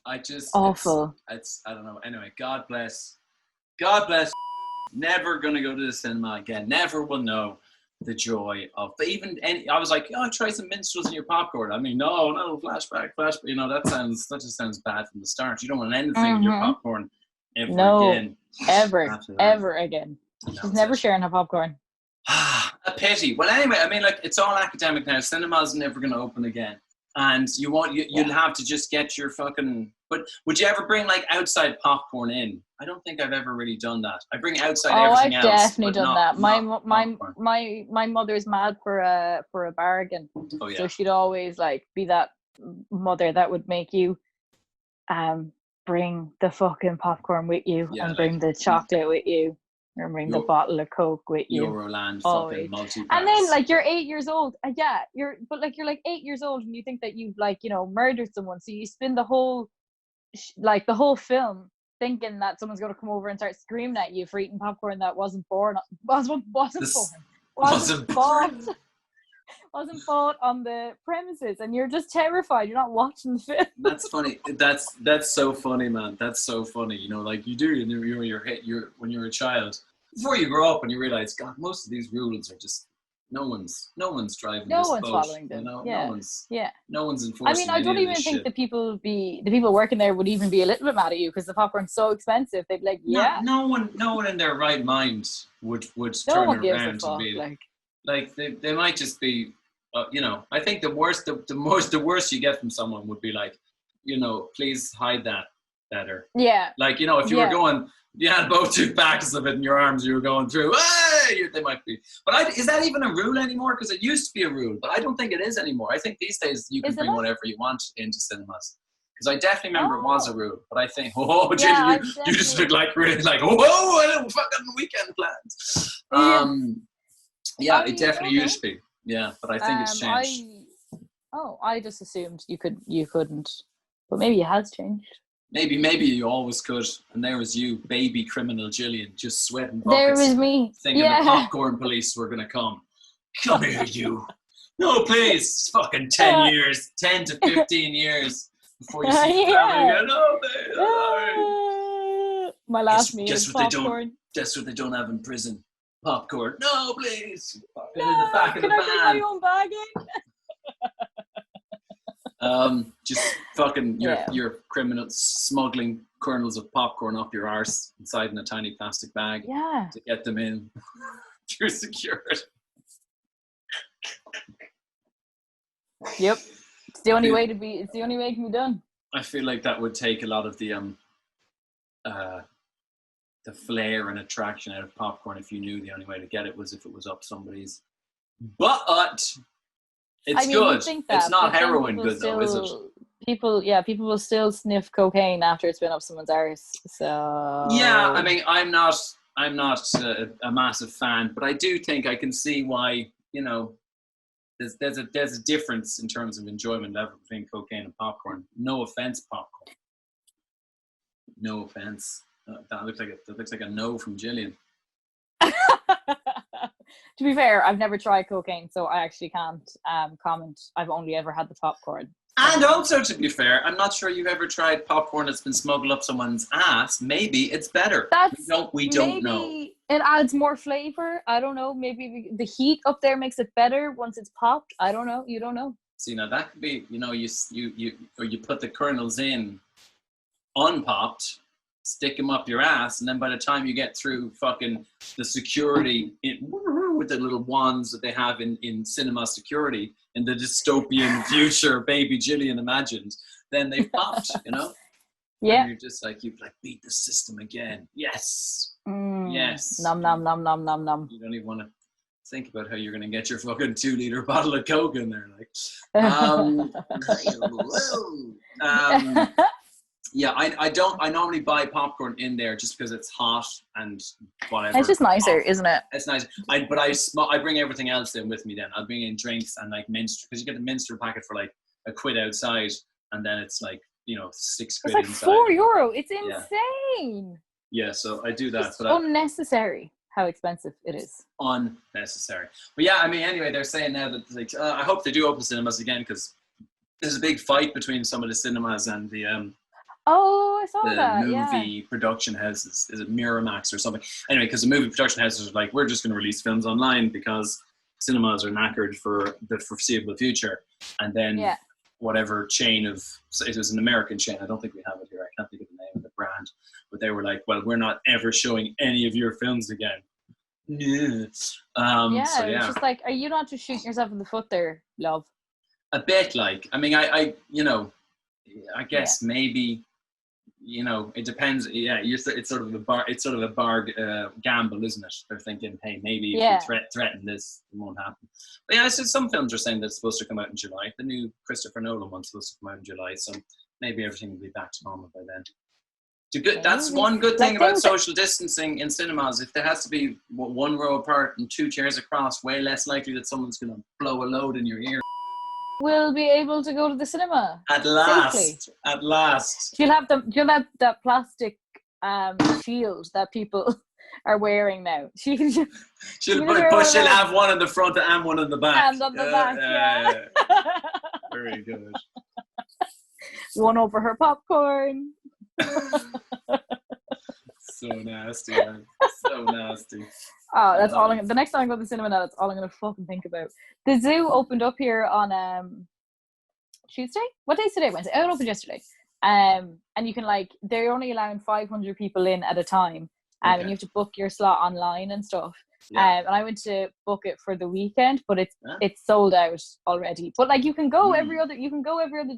I just Awful. It's I don't know. Anyway, God bless. God bless. Never gonna go to the cinema again. Never will know the joy of. But even I was like, oh, try some minstrels in your popcorn. I mean, no, flashback. You know, that just sounds bad from the start. You don't want anything in your popcorn ever again. Ever again. She's never sharing her popcorn. A pity. Well, anyway, I mean, like, it's all academic now. Cinema's never going to open again, and you'll have to just get your fucking. But would you ever bring like outside popcorn in? I don't think I've ever really done that. I bring outside everything else. Oh, I've definitely done that. My mother's mad for a bargain. Oh, yeah. So she'd always like be that mother that would make you bring the fucking popcorn with you and bring the chocolate with you. And bring the bottle of Coke with you. Euroland fucking multi-packs. And then like you're 8 years old. You're like 8 years old and you think that you've like, you know, murdered someone. So you spend the whole film thinking that someone's going to come over and start screaming at you for eating popcorn that wasn't bought on the premises, and you're just terrified. You're not watching the film. That's funny. That's so funny, man. That's so funny. You know, like you do, and you're when you're a child. Before you grow up and you realize, God, most of these rules are just no one's driving. No this one's boat, following them. You know? Yeah. No one's enforcing. I mean, I don't even think the people working there would even be a little bit mad at you because the popcorn's so expensive. They'd be like, yeah. No one in their right mind would turn around to be like they might just be. You know, I think the worst you get from someone would be like, you know, please hide that better. Yeah. Like, you know, if you were going, you had both 2 packs of it in your arms, you were going through, hey! They might be. But is that even a rule anymore? Because it used to be a rule, but I don't think it is anymore. I think these days you can bring whatever you want into cinemas. Because I definitely remember it was a rule, but I think, you just look like really like, whoa, fucking weekend plans. It definitely used to be. Yeah, but I think it's changed. I just assumed you couldn't, but maybe it has changed. Maybe you always could, and there was you, baby criminal Gillian, just sweating buckets. There was me, thinking the popcorn police were gonna come. Come here, you. No, please. It's fucking 10 years, 10 to 15 years before you see family again. No, babe. Sorry. My last meal is popcorn. Guess what they don't have in prison? Popcorn. No, please. No, in the back of the van. Can I bring my own bag in? Just fucking your criminals smuggling kernels of popcorn up your arse inside in a tiny plastic bag to get them in through security. Yep. It's the only way it can be done. I feel like that would take a lot of the flair and attraction out of popcorn if you knew the only way to get it was if it was up somebody's butt. It's good. It's not heroin good though, is it? People will still sniff cocaine after it's been up someone's arse. So yeah, I mean, I'm not a massive fan, but I do think I can see why, you know, there's a difference in terms of enjoyment level between cocaine and popcorn. No offense, popcorn. No offense. That looks like a no from Gillian. To be fair, I've never tried cocaine, so I actually can't comment. I've only ever had the popcorn. And also, to be fair, I'm not sure you've ever tried popcorn that's been smuggled up someone's ass. Maybe it's better. We don't know. It adds more flavor. I don't know. Maybe the heat up there makes it better once it's popped. I don't know. You don't know. See, now that could be, you know, you put the kernels in unpopped, stick them up your ass, and then by the time you get through fucking the security with the little wands that they have in cinema security in the dystopian future baby Gillian imagined, then they've popped, you know? Yeah. And you're just like, you've like beat the system again. Yes. Yes. Nom nom nom nom nom nom. You don't even want to think about how you're going to get your fucking 2-liter bottle of Coke in there. Like, yeah, I normally buy popcorn in there just because it's hot and whatever. It's just nicer, isn't it? It's nice. I bring everything else in with me then. I'll bring in drinks and like Minster, because you get the Minster packet for like £1 outside, and then it's like, you know, 6 quid inside. It's like €4. It's insane. Yeah, so I do that. It's unnecessary how expensive it is. Unnecessary. But yeah, I mean, anyway, they're saying now that like, I hope they do open cinemas again, because there's a big fight between some of the cinemas and the Oh, I saw that. movie production houses. Is it Miramax or something? Anyway, because the movie production houses are like, we're just going to release films online because cinemas are knackered for the foreseeable future. And then whatever chain of, it was an American chain, I don't think we have it here, I can't think of the name of the brand, but they were like, well, we're not ever showing any of your films again. It's just like, are you not just shooting yourself in the foot there, love? A bit like, I mean, I you know, I guess maybe, you know, it depends. Yeah, it's sort of a bar gamble, isn't it? They're thinking, hey, maybe if we threaten this, it won't happen. But yeah, so some films are saying that it's supposed to come out in July. The new Christopher Nolan one's supposed to come out in July, so maybe everything will be back to normal by then. That's one good thing about social distancing in cinemas. If there has to be one row apart and 2 chairs across, way less likely that someone's going to blow a load in your ear. We'll be able to go to the cinema at last. Safely. At last. You'll have that plastic shield that people are wearing now. She'll have one in the front and one in the back. And on the back, Very good. One over her popcorn. So nasty, man. So nasty. Oh, that's all. The next time I go to the cinema now, that's all I'm going to fucking think about. The zoo opened up here on Tuesday. What day is today? Wednesday. It opened yesterday. And you can they're only allowing 500 people in at a time. And you have to book your slot online and stuff. Yeah. And I went to book it for the weekend, but it's sold out already. But you can go every other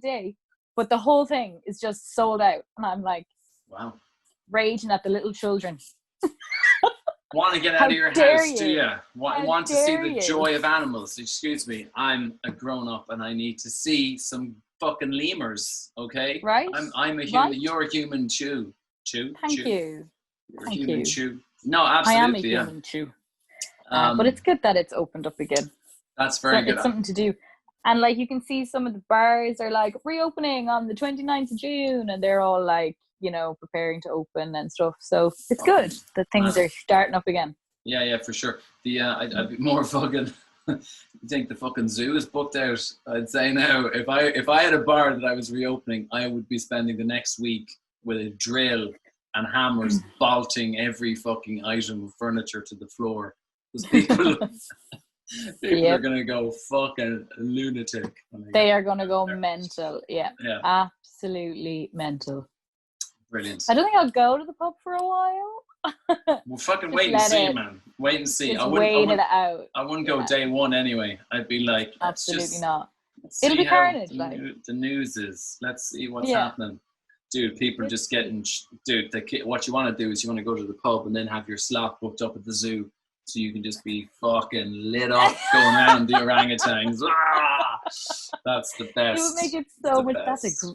day, but the whole thing is just sold out. And I'm like, wow, raging at the little children. Want to get out of your house, do you? Want to see the joy of animals. Excuse me, I'm a grown-up and I need to see some fucking lemurs, okay? Right. I'm a human, you're a human too. Thank you. You're a human chew. No, absolutely. I am a human chew. But it's good that it's opened up again. That's very good. It's something to do. And you can see some of the bars are reopening on the 29th of June and they're all preparing to open and stuff. So it's good that things are starting up again. Yeah, for sure. I'd be more fucking. You think the fucking zoo is booked out? I'd say now, if I had a bar that I was reopening, I would be spending the next week with a drill and hammers bolting every fucking item of furniture to the floor. Because people are gonna go fucking lunatic. They are gonna go mental. Yeah, absolutely mental. Brilliant. I don't think I'll go to the pub for a while. Well, fucking wait and see, man. Wait and see. I wouldn't go day one anyway. I'd be like, absolutely not. It'll be carnage. The news is. Let's see what's happening. Dude, people just getting. Dude, what you want to do is you want to go to the pub and then have your slot booked up at the zoo, so you can just be fucking lit up going around the orangutans. That's the best. It would make it so much.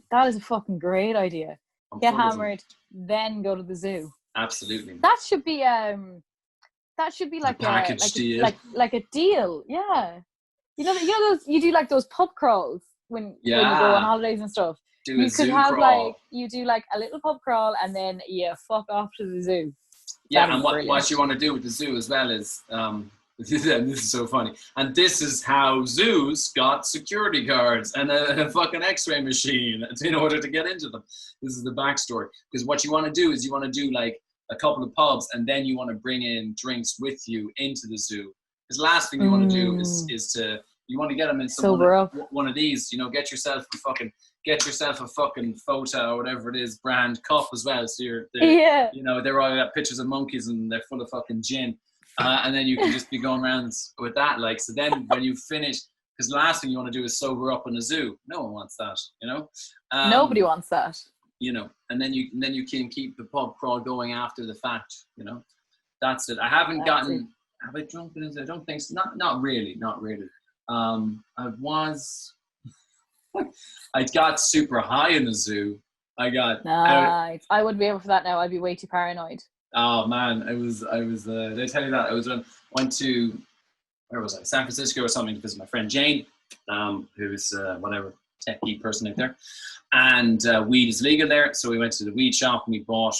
That is a fucking great idea. Get hammered, then go to the zoo. Absolutely. That should be like a package deal. Like a deal. Yeah. You know those you do those pub crawls when you go on holidays and stuff. You could have you do a little pub crawl and then fuck off to the zoo. Yeah, and what you want to do with the zoo as well is this is so funny. And this is how zoos got security guards and a fucking x-ray machine in order to get into them. This is the backstory. Because what you want to do is you want to do a couple of pubs and then you want to bring in drinks with you into the zoo. Because the last thing you want to do is you want to get them in one of these, get yourself a fucking photo or whatever it is, brand cup as well. So they're all got pictures of monkeys and they're full of fucking gin. And then you can just be going around with that. So then when you finish, because the last thing you want to do is sober up in a zoo. No one wants that, Nobody wants that. And then you can keep the pub crawl going after the fact, That's it. I haven't gotten. Have I drunk in a zoo? I don't think so. Not really. I got super high in the zoo. Nice. I wouldn't be able for that now. I'd be way too paranoid. Oh man, I was. Did I tell you that? Went to, where was I? San Francisco or something to visit my friend Jane, who's whatever techie person out there, and weed is legal there. So we went to the weed shop and we bought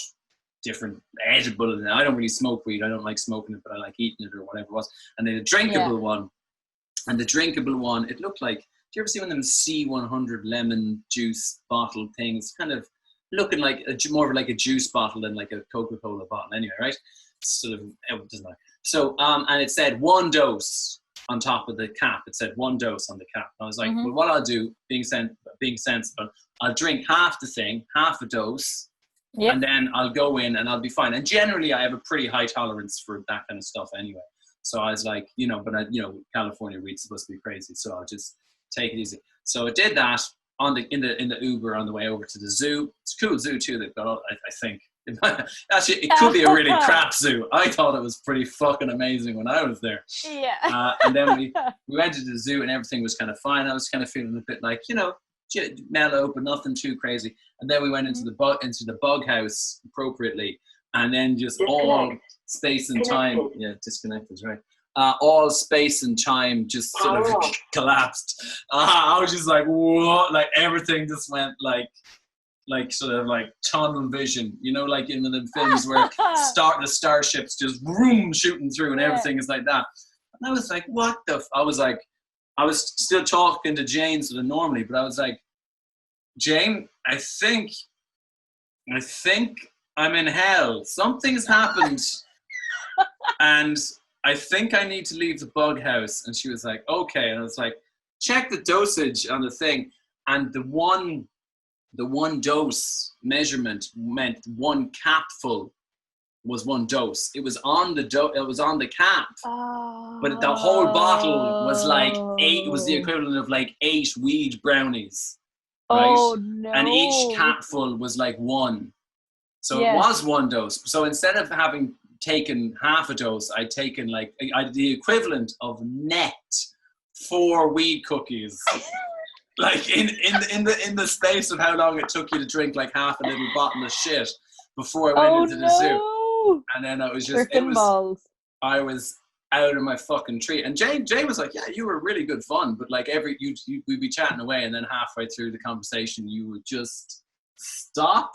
different edible, and I don't really smoke weed. I don't like smoking it, but I like eating it or whatever it was. And they had a drinkable one, and the drinkable one, it looked like. Do you ever see one of them C100 lemon juice bottle things? Kind of looking like more like a juice bottle than like a Coca-Cola bottle. Anyway, right? Sort of, it doesn't matter. So, and it said 1 dose on top of the cap. It said 1 dose on the cap. And I was like, well, what I'll do, being sensible, I'll drink half the thing, half a dose, and then I'll go in and I'll be fine. And generally, I have a pretty high tolerance for that kind of stuff anyway. So I was like, California weed's supposed to be crazy, so I'll just take it easy. So I did that in the Uber on the way over to the zoo. It's a cool zoo too. They've got all, I think. Actually, it could be a really crap zoo. I thought it was pretty fucking amazing when I was there. Yeah. And then we went to the zoo and everything was kind of fine. I was kind of feeling a bit like, mellow, but nothing too crazy. And then we went into the bug house appropriately, and then just all space and time. Yeah, disconnected, right? All space and time just sort of collapsed. I was just like, what? Like everything just went like sort of like tunnel vision, like in the films where the starships just vroom shooting through and everything is like that. And I was like, what the? I was still talking to Jane sort of normally, but I was like, Jane, I think I'm in hell. Something's happened, and I think I need to leave the bug house. And she was like, okay. And I was like, check the dosage on the thing. And the one dose measurement meant 1 capful was 1 dose. It was on the it was on the cap. But the whole bottle was like 8, it was the equivalent of like 8 weed brownies. Right? Oh no. And each capful was like 1. So it was 1 dose. So instead of having taken half a dose, I'd taken the equivalent of net 4 weed cookies. Like in the space of how long it took you to drink like half a little bottle of shit before I went into the zoo. And then I was just I was out of my fucking tree. And Jay was like, yeah, you were really good fun, but like we'd be chatting away, and then halfway through the conversation you would just stop.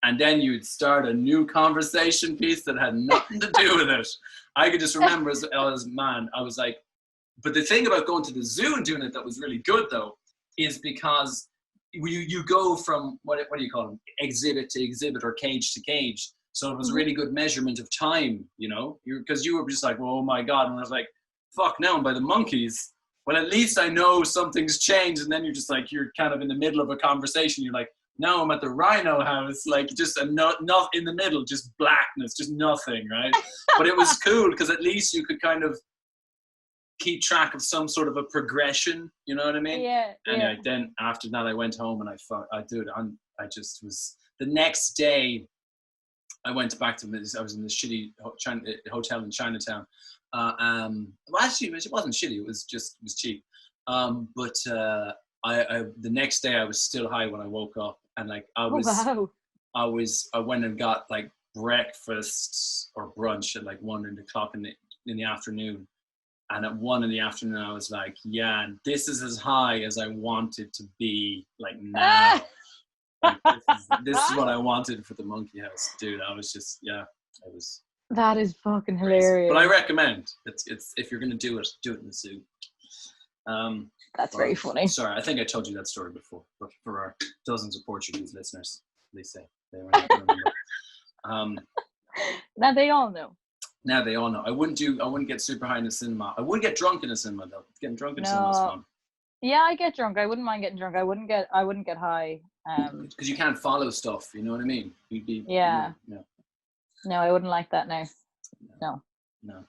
And then you'd start a new conversation piece that had nothing to do with it. I could just remember as man, I was like, but the thing about going to the zoo and doing it that was really good though, is because you go from, what do you call them? Exhibit to exhibit or cage to cage. So it was a really good measurement of time, because you were just like, oh my God. And I was like, fuck, now I'm by the monkeys. Well, at least I know something's changed. And then you're just like, you're kind of in the middle of a conversation. You're like, now I'm at the rhino house, like just not in the middle, just blackness, just nothing, right? But it was cool because at least you could kind of keep track of some sort of a progression, you know what I mean? Yeah. Anyway, then after that, I went home and I just was, the next day, I went back to this, I was in this shitty hotel in Chinatown. Well, actually, it wasn't shitty, it was cheap. But the next day I was still high when I woke up, and like I went and got like breakfast or brunch at like 1 o'clock in the afternoon, and at 1 in the afternoon I was like, yeah, this is as high as I wanted to be, like now. Like, this is what I wanted for the monkey house, dude. I was just, it was. That is fucking hilarious. But I recommend it's if you're gonna do it in the zoo. That's very funny. Sorry, I think I told you that story before, but for our dozens of Portuguese listeners, they say they might not remember. Now they all know. Now they all know. I wouldn't get super high in the cinema. I would get drunk in the cinema though. Getting drunk in the cinema is fun. Yeah, I get drunk. I wouldn't mind getting drunk. I wouldn't get high. Because you can't follow stuff. You know what I mean? You'd be. Yeah. No, I wouldn't like that now. No. No.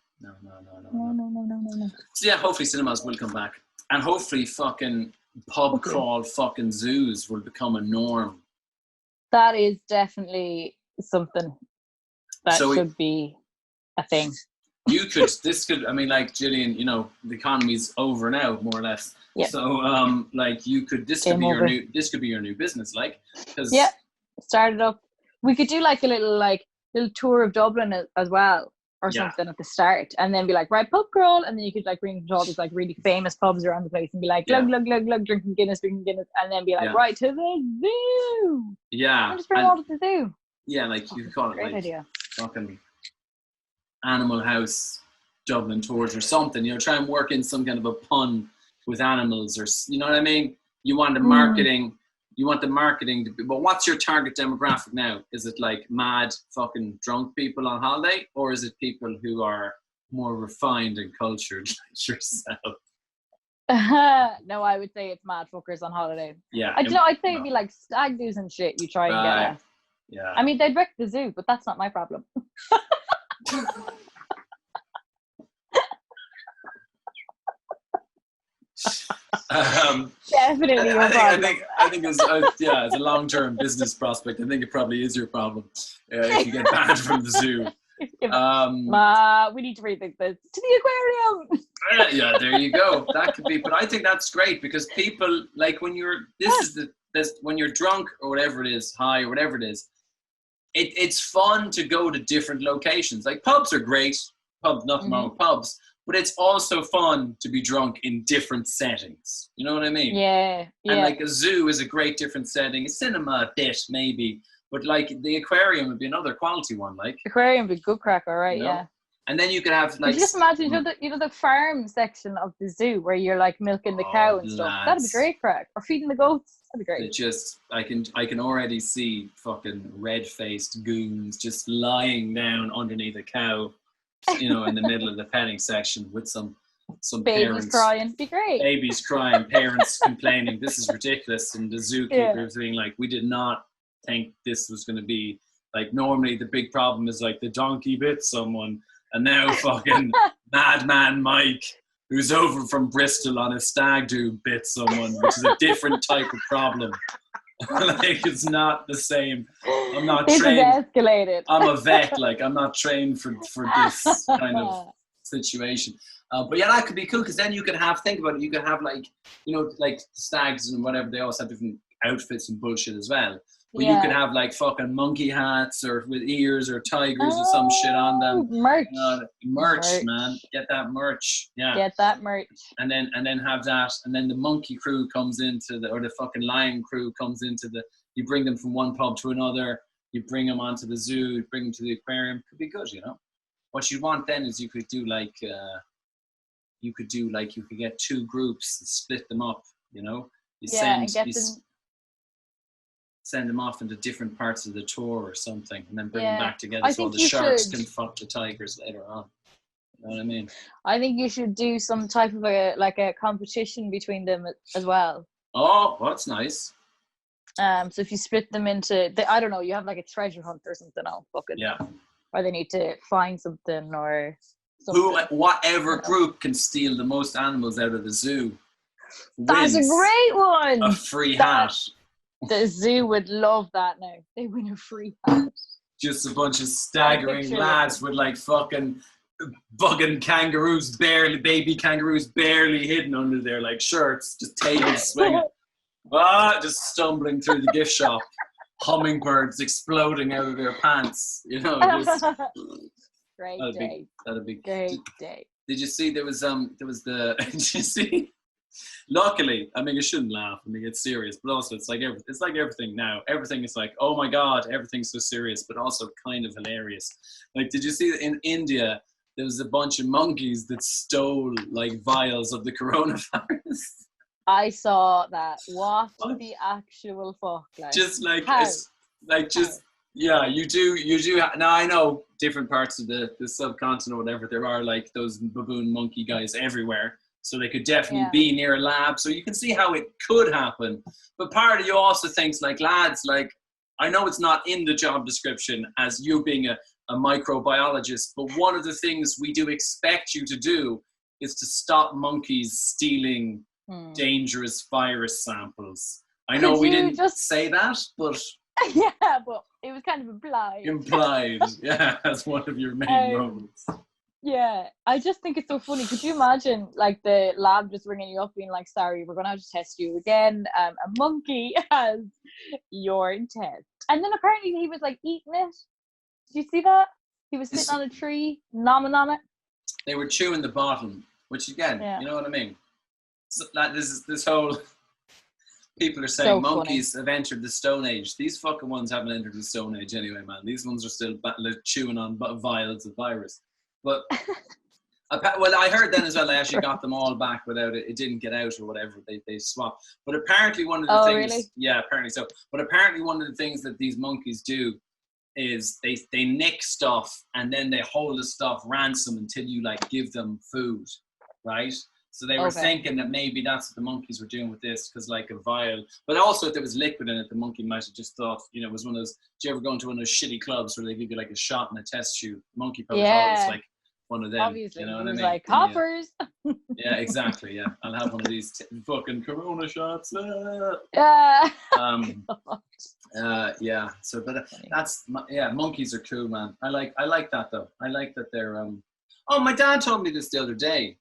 So yeah, hopefully cinemas will come back, and hopefully fucking pub crawl fucking zoos will become a norm. That is definitely something that should be a thing. I mean, like Gillian, the economy's over now, more or less. Yeah. So, this could be your new business, like, because start it up. We could do like a little tour of Dublin as well, or something at the start, and then be like, right, pub crawl, and then you could like bring all these like really famous pubs around the place and be like, glug glug, drinking Guinness, and then be like, right to the zoo. Yeah. And just bring all to the zoo. Yeah, like you could call it Great like idea. fucking Animal House Dublin tours or something. You know, try and work in some kind of a pun with animals, or you know what I mean. You want the marketing. You want the marketing to be, but what's your target demographic now? Is it like mad fucking drunk people on holiday, or is it people who are more refined and cultured like yourself? No, I would say it's mad fuckers on holiday. Yeah, I'd say it'd be like stag do's and shit. You try and get right. at. Yeah. I mean, they'd wreck the zoo, but that's not my problem. Definitely your problem. I think as as a long-term business prospect, I think it probably is your problem if you get banned from the zoo. We need to rethink this. To the aquarium. Yeah, there you go. That could be, but I think that's great because people like when you're when you're drunk or whatever it is, high or whatever it is, it's fun to go to different locations. Like pubs are great. Nothing wrong with pubs. But it's also fun to be drunk in different settings. You know what I mean? Yeah. And like a zoo is a great different setting. A cinema, a bit maybe. But like the aquarium would be another quality one. Like aquarium would be good crack, all right, yeah. And then you could have like. Could you just imagine the farm section of the zoo where you're like milking the cow and stuff? That'd be great crack. Or feeding the goats. That'd be great. It just I can already see fucking red-faced goons just lying down underneath a cow. You know, in the middle of the petting section with some babies parents crying. Be great. Babies crying, parents complaining, this is ridiculous, and the zookeepers being like, we did not think this was going to be like. Normally, the big problem is like the donkey bit someone, and now fucking Madman Mike, who's over from Bristol on a stag do, bit someone, which is a different type of problem. Like it's not the same. I'm not trained. This is escalated. I'm a vet. Like I'm not trained for this kind of situation. But yeah, that could be cool because then you could think about it. You could have like like stags and whatever. They also have different outfits and bullshit as well. But you could have like fucking monkey hats or with ears or tigers or some shit on them. Merch, man. Get that merch. Yeah. Get that merch. And then have that, and then the monkey crew comes into or the fucking lion crew comes into you bring them from one pub to another, you bring them onto the zoo, you bring them to the aquarium. Could be good, What you'd want then is you could get two groups and split them up, send them off into different parts of the tour or something, and then bring them back together so the sharks can fuck the tigers later on. You know what I mean? I think you should do some type of a competition between them as well. Oh, that's nice. So if you split them into, I don't know, you have like a treasure hunt or something. Or they need to find something or something. Whatever group can steal the most animals out of the zoo. That's a great one. A free hat. The zoo would love that now. They win a free hat. Just a bunch of staggering lads with like fucking bugging kangaroos, baby kangaroos barely hidden under their like shirts, just tails swinging. Just stumbling through the gift shop. Hummingbirds exploding out of their pants. Great day. That'd be great day. Did you see there was did you see? Luckily, I mean, you shouldn't laugh. I mean, it's serious, but also it's like everything now. Everything is like, oh my god, everything's so serious, but also kind of hilarious. Like, did you see that in India there was a bunch of monkeys that stole like vials of the coronavirus? I saw that. What the actual fuck? Like, just like, it's like just. Yeah, you do. Now I know different parts of the subcontinent or whatever. There are like those baboon monkey guys everywhere. So they could definitely be near a lab. So you can see how it could happen. But part of you also thinks like, lads, like, I know it's not in the job description as you being a microbiologist, but one of the things we do expect you to do is to stop monkeys stealing dangerous virus samples. I know we didn't say that, but... Yeah, but it was kind of implied. Yeah, as one of your main roles. Yeah, I just think it's so funny. Could you imagine, like, the lab just ringing you up being like, sorry, we're going to have to test you again. A monkey has your test. And then apparently he was, like, eating it. Did you see that? He was sitting on a tree, nomming on it. They were chewing the bottom, which, again, you know what I mean? So, like, this whole... People are saying So funny. monkeys have entered the Stone Age. These fucking ones haven't entered the Stone Age anyway, man. These ones are still chewing on vials of virus. But well, I heard then as well. They actually got them all back without it. It didn't get out or whatever. They swapped. But apparently one of the things. Really? Yeah, apparently so. But apparently one of the things that these monkeys do is they nick stuff and then they hold the stuff ransom until you like give them food, right? So they were thinking that maybe that's what the monkeys were doing with this, because like a vial, but also if there was liquid in it, the monkey might have just thought, you know, it was one of those. Do you ever go into one of those shitty clubs where they give you like a shot in a test tube? Monkey probably thought it was like one of them. Obviously, you know it what I was mean? like hoppers. Yeah, exactly. Yeah, I'll have one of these fucking Corona shots. Yeah. Yeah. So, but that's monkeys are cool, man. I like that though. I like that they're. Oh, my dad told me this the other day.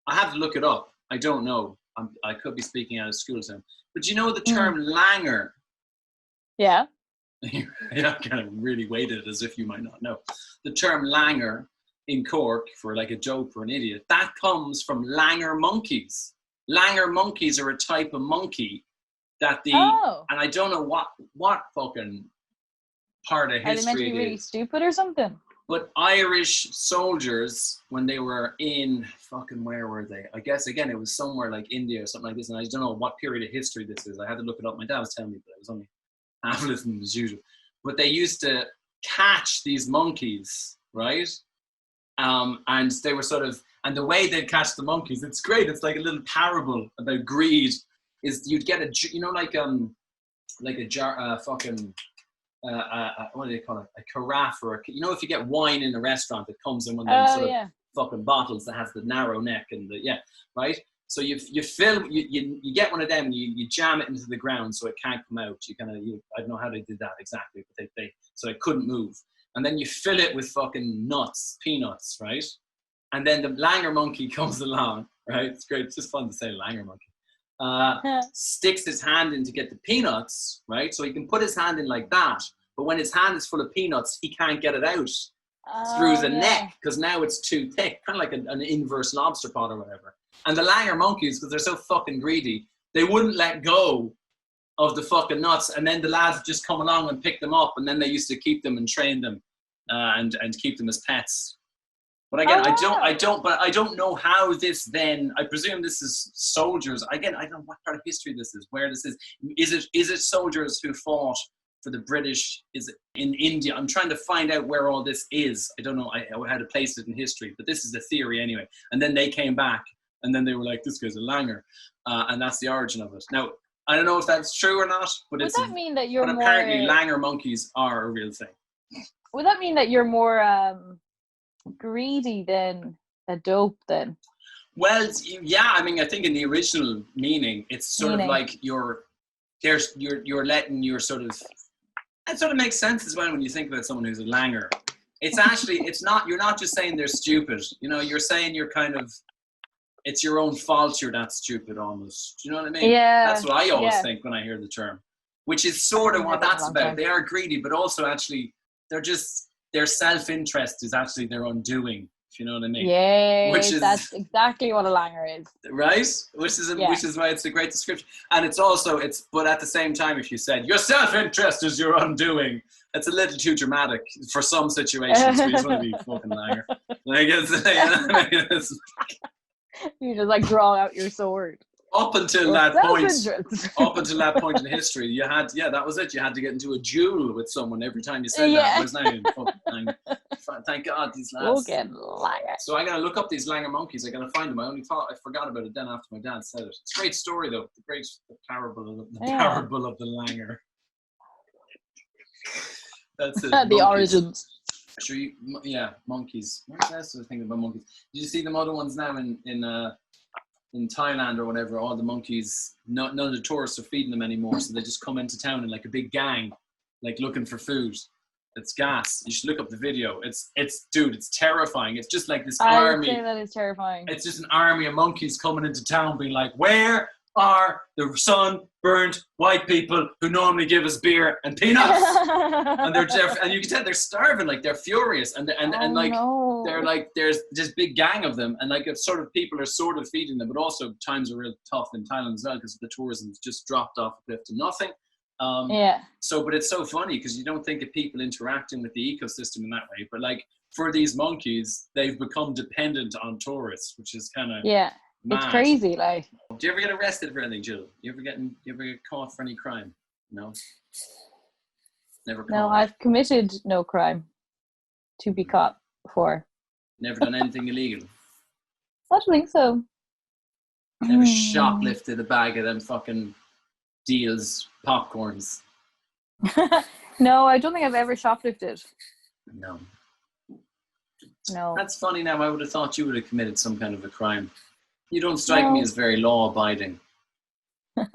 I have to look it up. I don't know. I could be speaking out of school time. But you know the term langer? Yeah. Yeah, kind of really weighted as if you might not know. The term langer in Cork for like a joke for an idiot, that comes from langer monkeys. Langer monkeys are a type of monkey that and I don't know what fucking part of Are they meant to history be it really is. stupid or something? But Irish soldiers, when they were in fucking, where were they? I guess again it was somewhere like India or something like this, and I don't know what period of history this is. I had to look it up. My dad was telling me, but I was only half listening as usual. But they used to catch these monkeys, right? And they were sort of, and the way they'd catch the monkeys, it's great. It's like a little parable about greed. Is you'd get like a jar, fucking. What do they call it? A carafe, or if you get wine in a restaurant, it comes in one of them sort of fucking bottles that has the narrow neck and right. So you get one of them and you jam it into the ground so it can't come out. I don't know how they did that exactly, but they so it couldn't move. And then you fill it with fucking peanuts, right? And then the langer monkey comes along, right? It's great. It's just fun to say langer monkey. Sticks his hand in to get the peanuts, right? So he can put his hand in like that, but when his hand is full of peanuts, he can't get it out through the neck because now it's too thick, kind of like an inverse lobster pot or whatever. And the langer monkeys, because they're so fucking greedy, they wouldn't let go of the fucking nuts, and then the lads just come along and pick them up, and then they used to keep them and train them and keep them as pets. But again, I don't know how this then. I presume this is soldiers. Again, I don't know what part of history this is. Where this is. Is it soldiers who fought for the British? Is it in India? I'm trying to find out where all this is. I don't know how to place it in history, but this is the theory anyway. And then they came back, and then they were like, "This guy's a langer," and that's the origin of it. Now, I don't know if that's true or not, but would that mean that you're but apparently langer monkeys are a real thing. Would that mean that you're more greedy than a dope then? Well, yeah, I mean, I think in the original meaning, it's sort of like you're letting your sort of, that sort of makes sense as well when you think about someone who's a langer. It's actually, you're not just saying they're stupid, you're saying you're kind of, it's your own fault you're that stupid almost. Do you know what I mean? Yeah. That's what I always think when I hear the term, which is sort of what that's about. They are greedy, but also actually their self-interest is actually their undoing, if you know what I mean. Yeah, that's exactly what a langer is. Right? Which is why it's a great description. And but at the same time, if you said, your self-interest is your undoing, that's a little too dramatic for some situations. We just want to be fucking langer. You just like draw out your sword. Up until that point in history, you had, that was it. You had to get into a duel with someone every time you said that. Whereas now, thank God, these lads. So I gotta look up these langer monkeys. I gotta find them. I forgot about it then after my dad said it. It's a great story though. The parable of the langer. That's it. The origins. Sure, monkeys. What else was I thinking about monkeys? Did you see them other ones now in Thailand or whatever? All the monkeys, none of the tourists are feeding them anymore, so they just come into town in like a big gang, like looking for food. It's gas. You should look up the video. It's terrifying. It's just like this army. I would say that is terrifying. It's just an army of monkeys coming into town, being like, "Where are the sun-burned white people who normally give us beer and peanuts. And and you can tell they're starving, like they're furious, and like no. they're like there's this big gang of them, and like it's sort of people are sort of feeding them, but also times are real tough in Thailand as well because the tourism's just dropped off a cliff to nothing. So, but it's so funny because you don't think of people interacting with the ecosystem in that way, but like for these monkeys, they've become dependent on tourists, which is kind of mad. It's crazy. Like, do you ever get arrested for anything, Jill? You ever get caught for any crime? No. Never caught. No, I've committed no crime to be caught before. Never done anything illegal. I don't think so. Never shoplifted a bag of them fucking Deal's popcorns. No, I don't think I've ever shoplifted. No. No. That's funny now. I would have thought you would have committed some kind of a crime. You don't strike me as very law-abiding. But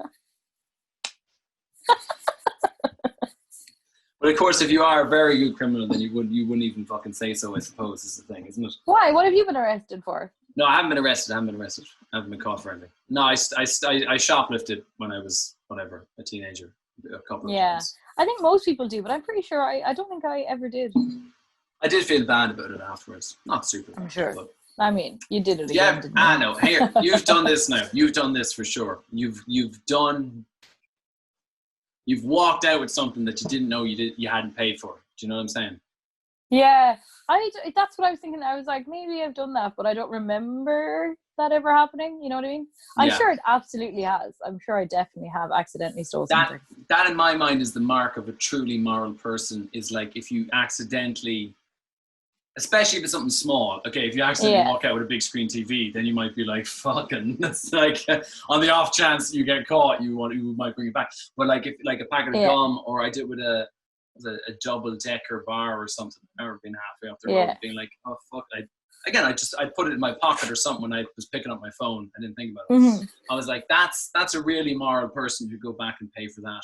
of course, if you are a very good criminal, then you wouldn't even fucking say so, I suppose, is the thing, isn't it? Why? What have you been arrested for? No, I haven't been arrested. I haven't been caught for anything. No, I shoplifted when I was, whatever, a teenager. A couple of times. I think most people do, but I'm pretty sure I don't think I ever did. I did feel bad about it afterwards. Not super bad. I'm sure. But I mean, you did it again, yeah, didn't you? I know. Here, you've done this now. You've done this for sure. You've walked out with something that you didn't know you hadn't paid for. Do you know what I'm saying? Yeah, that's what I was thinking. I was like, maybe I've done that, but I don't remember that ever happening. You know what I mean? I'm sure it absolutely has. I'm sure I definitely have accidentally stole something. That in my mind is the mark of a truly moral person, is like if you accidentally, especially if it's something small. Okay, if you accidentally walk out with a big screen TV, then you might be like, fucking, that's like, on the off chance you get caught, you might bring it back. But like if like a packet of gum, or I did with a double-decker bar or something. I remember being halfway up the road being like, oh fuck, I put it in my pocket or something when I was picking up my phone. I didn't think about it. Mm-hmm. I was like, that's a really moral person who'd go back and pay for that.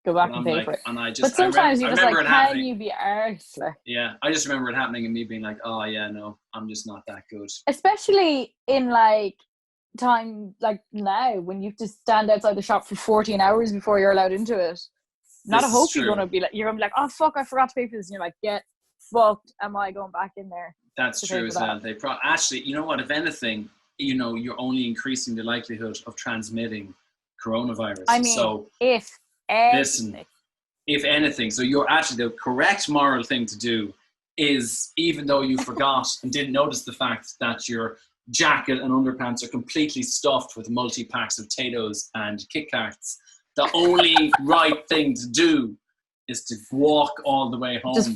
Go back and pay for it. And I just, but sometimes you're just like, can you be arsed? Yeah, I just remember it happening and me being like, oh yeah, no, I'm just not that good. Especially in like time like now when you have to stand outside the shop for 14 hours before you're allowed into it. Not a hope you're gonna be like, oh fuck, I forgot to pay for this, and you're like, get fucked, am I going back in there? That's true as well. They actually, you know what, if anything, you know, you're only increasing the likelihood of transmitting coronavirus. I mean, so if anything, so you're actually, the correct moral thing to do is, even though you forgot and didn't notice the fact that your jacket and underpants are completely stuffed with multi-packs of potatoes and Kit Kats, the only right thing to do is to walk all the way home.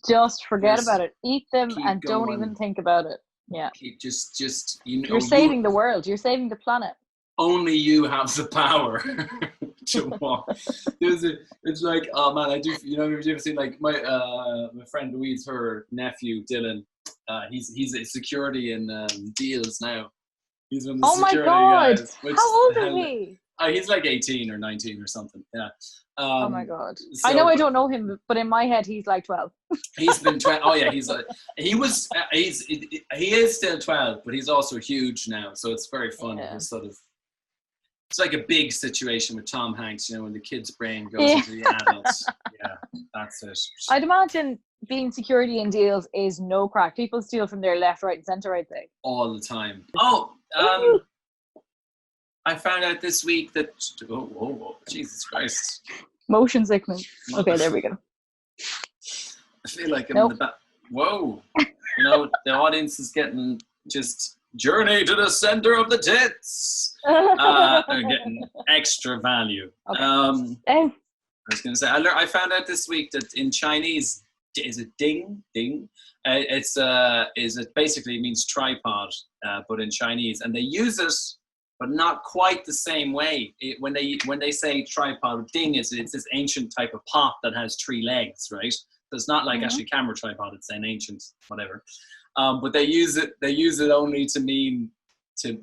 Just forget about it. Eat them and don't even think about it. Yeah. Just you know, you're saving the world. You're saving the planet. Only you have the power to walk. It's like, oh man, I do. You know, have you ever seen like my friend Louise, her nephew Dylan? He's a security in Deals now. He's one of the security guys. How old is he? He's like 18 or 19 or something. Yeah. Oh my god! So, I know I don't know him, but in my head he's like 12. He's been 12. Oh yeah, he is still 12, but he's also huge now. So it's very fun. Yeah. It's like a big situation with Tom Hanks. You know, when the kid's brain goes into the adults. Yeah, that's it. I'd imagine being security in Deals is no crack. People steal from their left, right, and center. I think all the time. I found out this week that Jesus Christ. Motion sickness. Okay, there we go. I feel like I'm in the back. Whoa. You know, the audience is getting just journey to the center of the tits. They're getting extra value. Okay. I was going to say, I found out this week that in Chinese, is it ding? It basically means tripod, but in Chinese. And they use it, but not quite the same way. When they say tripod, ding it's this ancient type of pot that has 3 legs, right? So it's not like actually camera tripod. It's an ancient whatever. But they use it only to mean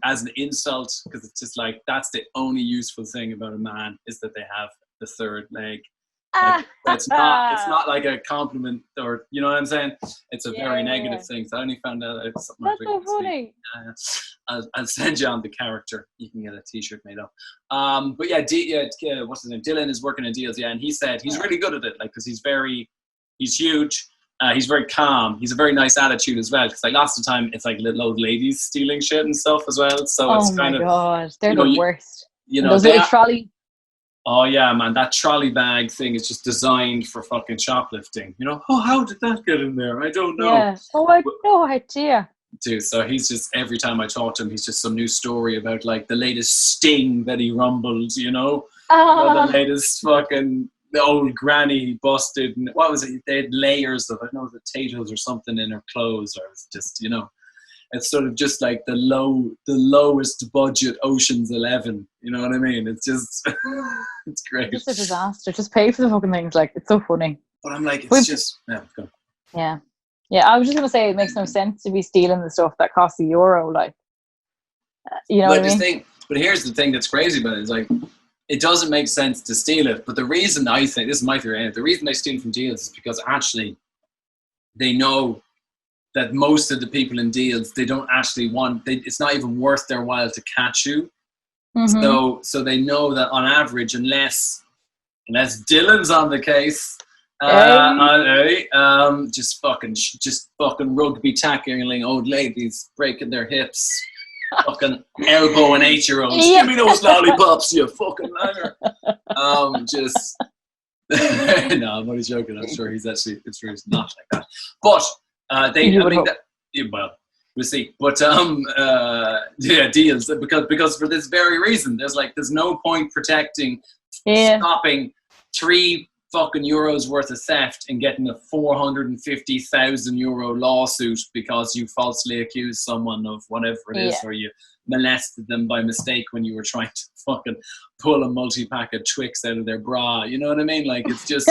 as an insult, because it's just like that's the only useful thing about a man is that they have the 3rd leg. It's not like a compliment, or you know what I'm saying. It's a very negative thing. So I only found out it's something. That's so funny. I'll send you on the character. You can get a T-shirt made up. But yeah, what's his name? Dylan is working in deals. Yeah, and he said he's really good at it. Like, because he's huge. He's very calm. He's a very nice attitude as well. Because like lots of time, it's like little old ladies stealing shit and stuff as well. So it's kind of, god, they're the worst. You know, those little trolley. Oh yeah, man, that trolley bag thing is just designed for fucking shoplifting. You know, how did that get in there? I don't know. Yeah. Oh, I have no idea. Dude, so he's just, every time I talk to him, he's just some new story about like the latest sting that he rumbled, you know? Or the latest fucking, the old granny he busted. And what was it? They had layers of, I don't know, potatoes or something in her clothes. Or it was just, you know, it's sort of just like the lowest budget Ocean's 11. You know what I mean? It's just, it's great. It's a disaster. Just pay for the fucking things. Like, it's so funny. But I'm like, it's just, yeah, go. Yeah. Yeah, I was just going to say it makes no sense to be stealing the stuff that costs €1. Like, you know what I mean? But here's the thing that's crazy about it. It's like, it doesn't make sense to steal it. But the reason I think, this is my theory, the reason they steal from deals is because actually they know that most of the people in deals, they don't actually want, it's not even worth their while to catch you. Mm-hmm. So they know that on average, unless Dylan's on the case, just fucking rugby tackling old ladies breaking their hips, fucking elbowing 8-year-olds. Give me those lollipops, you fucking liar. No, I'm only joking. I'm sure it's not like that. But well, we'll see. But deals because for this very reason, there's no point protecting, stopping 3 fucking euros worth of theft and getting a 450,000 euro lawsuit because you falsely accused someone of whatever it is, or you molested them by mistake when you were trying to fucking pull a multi-pack of Twix out of their bra. You know what I mean? Like, it's just.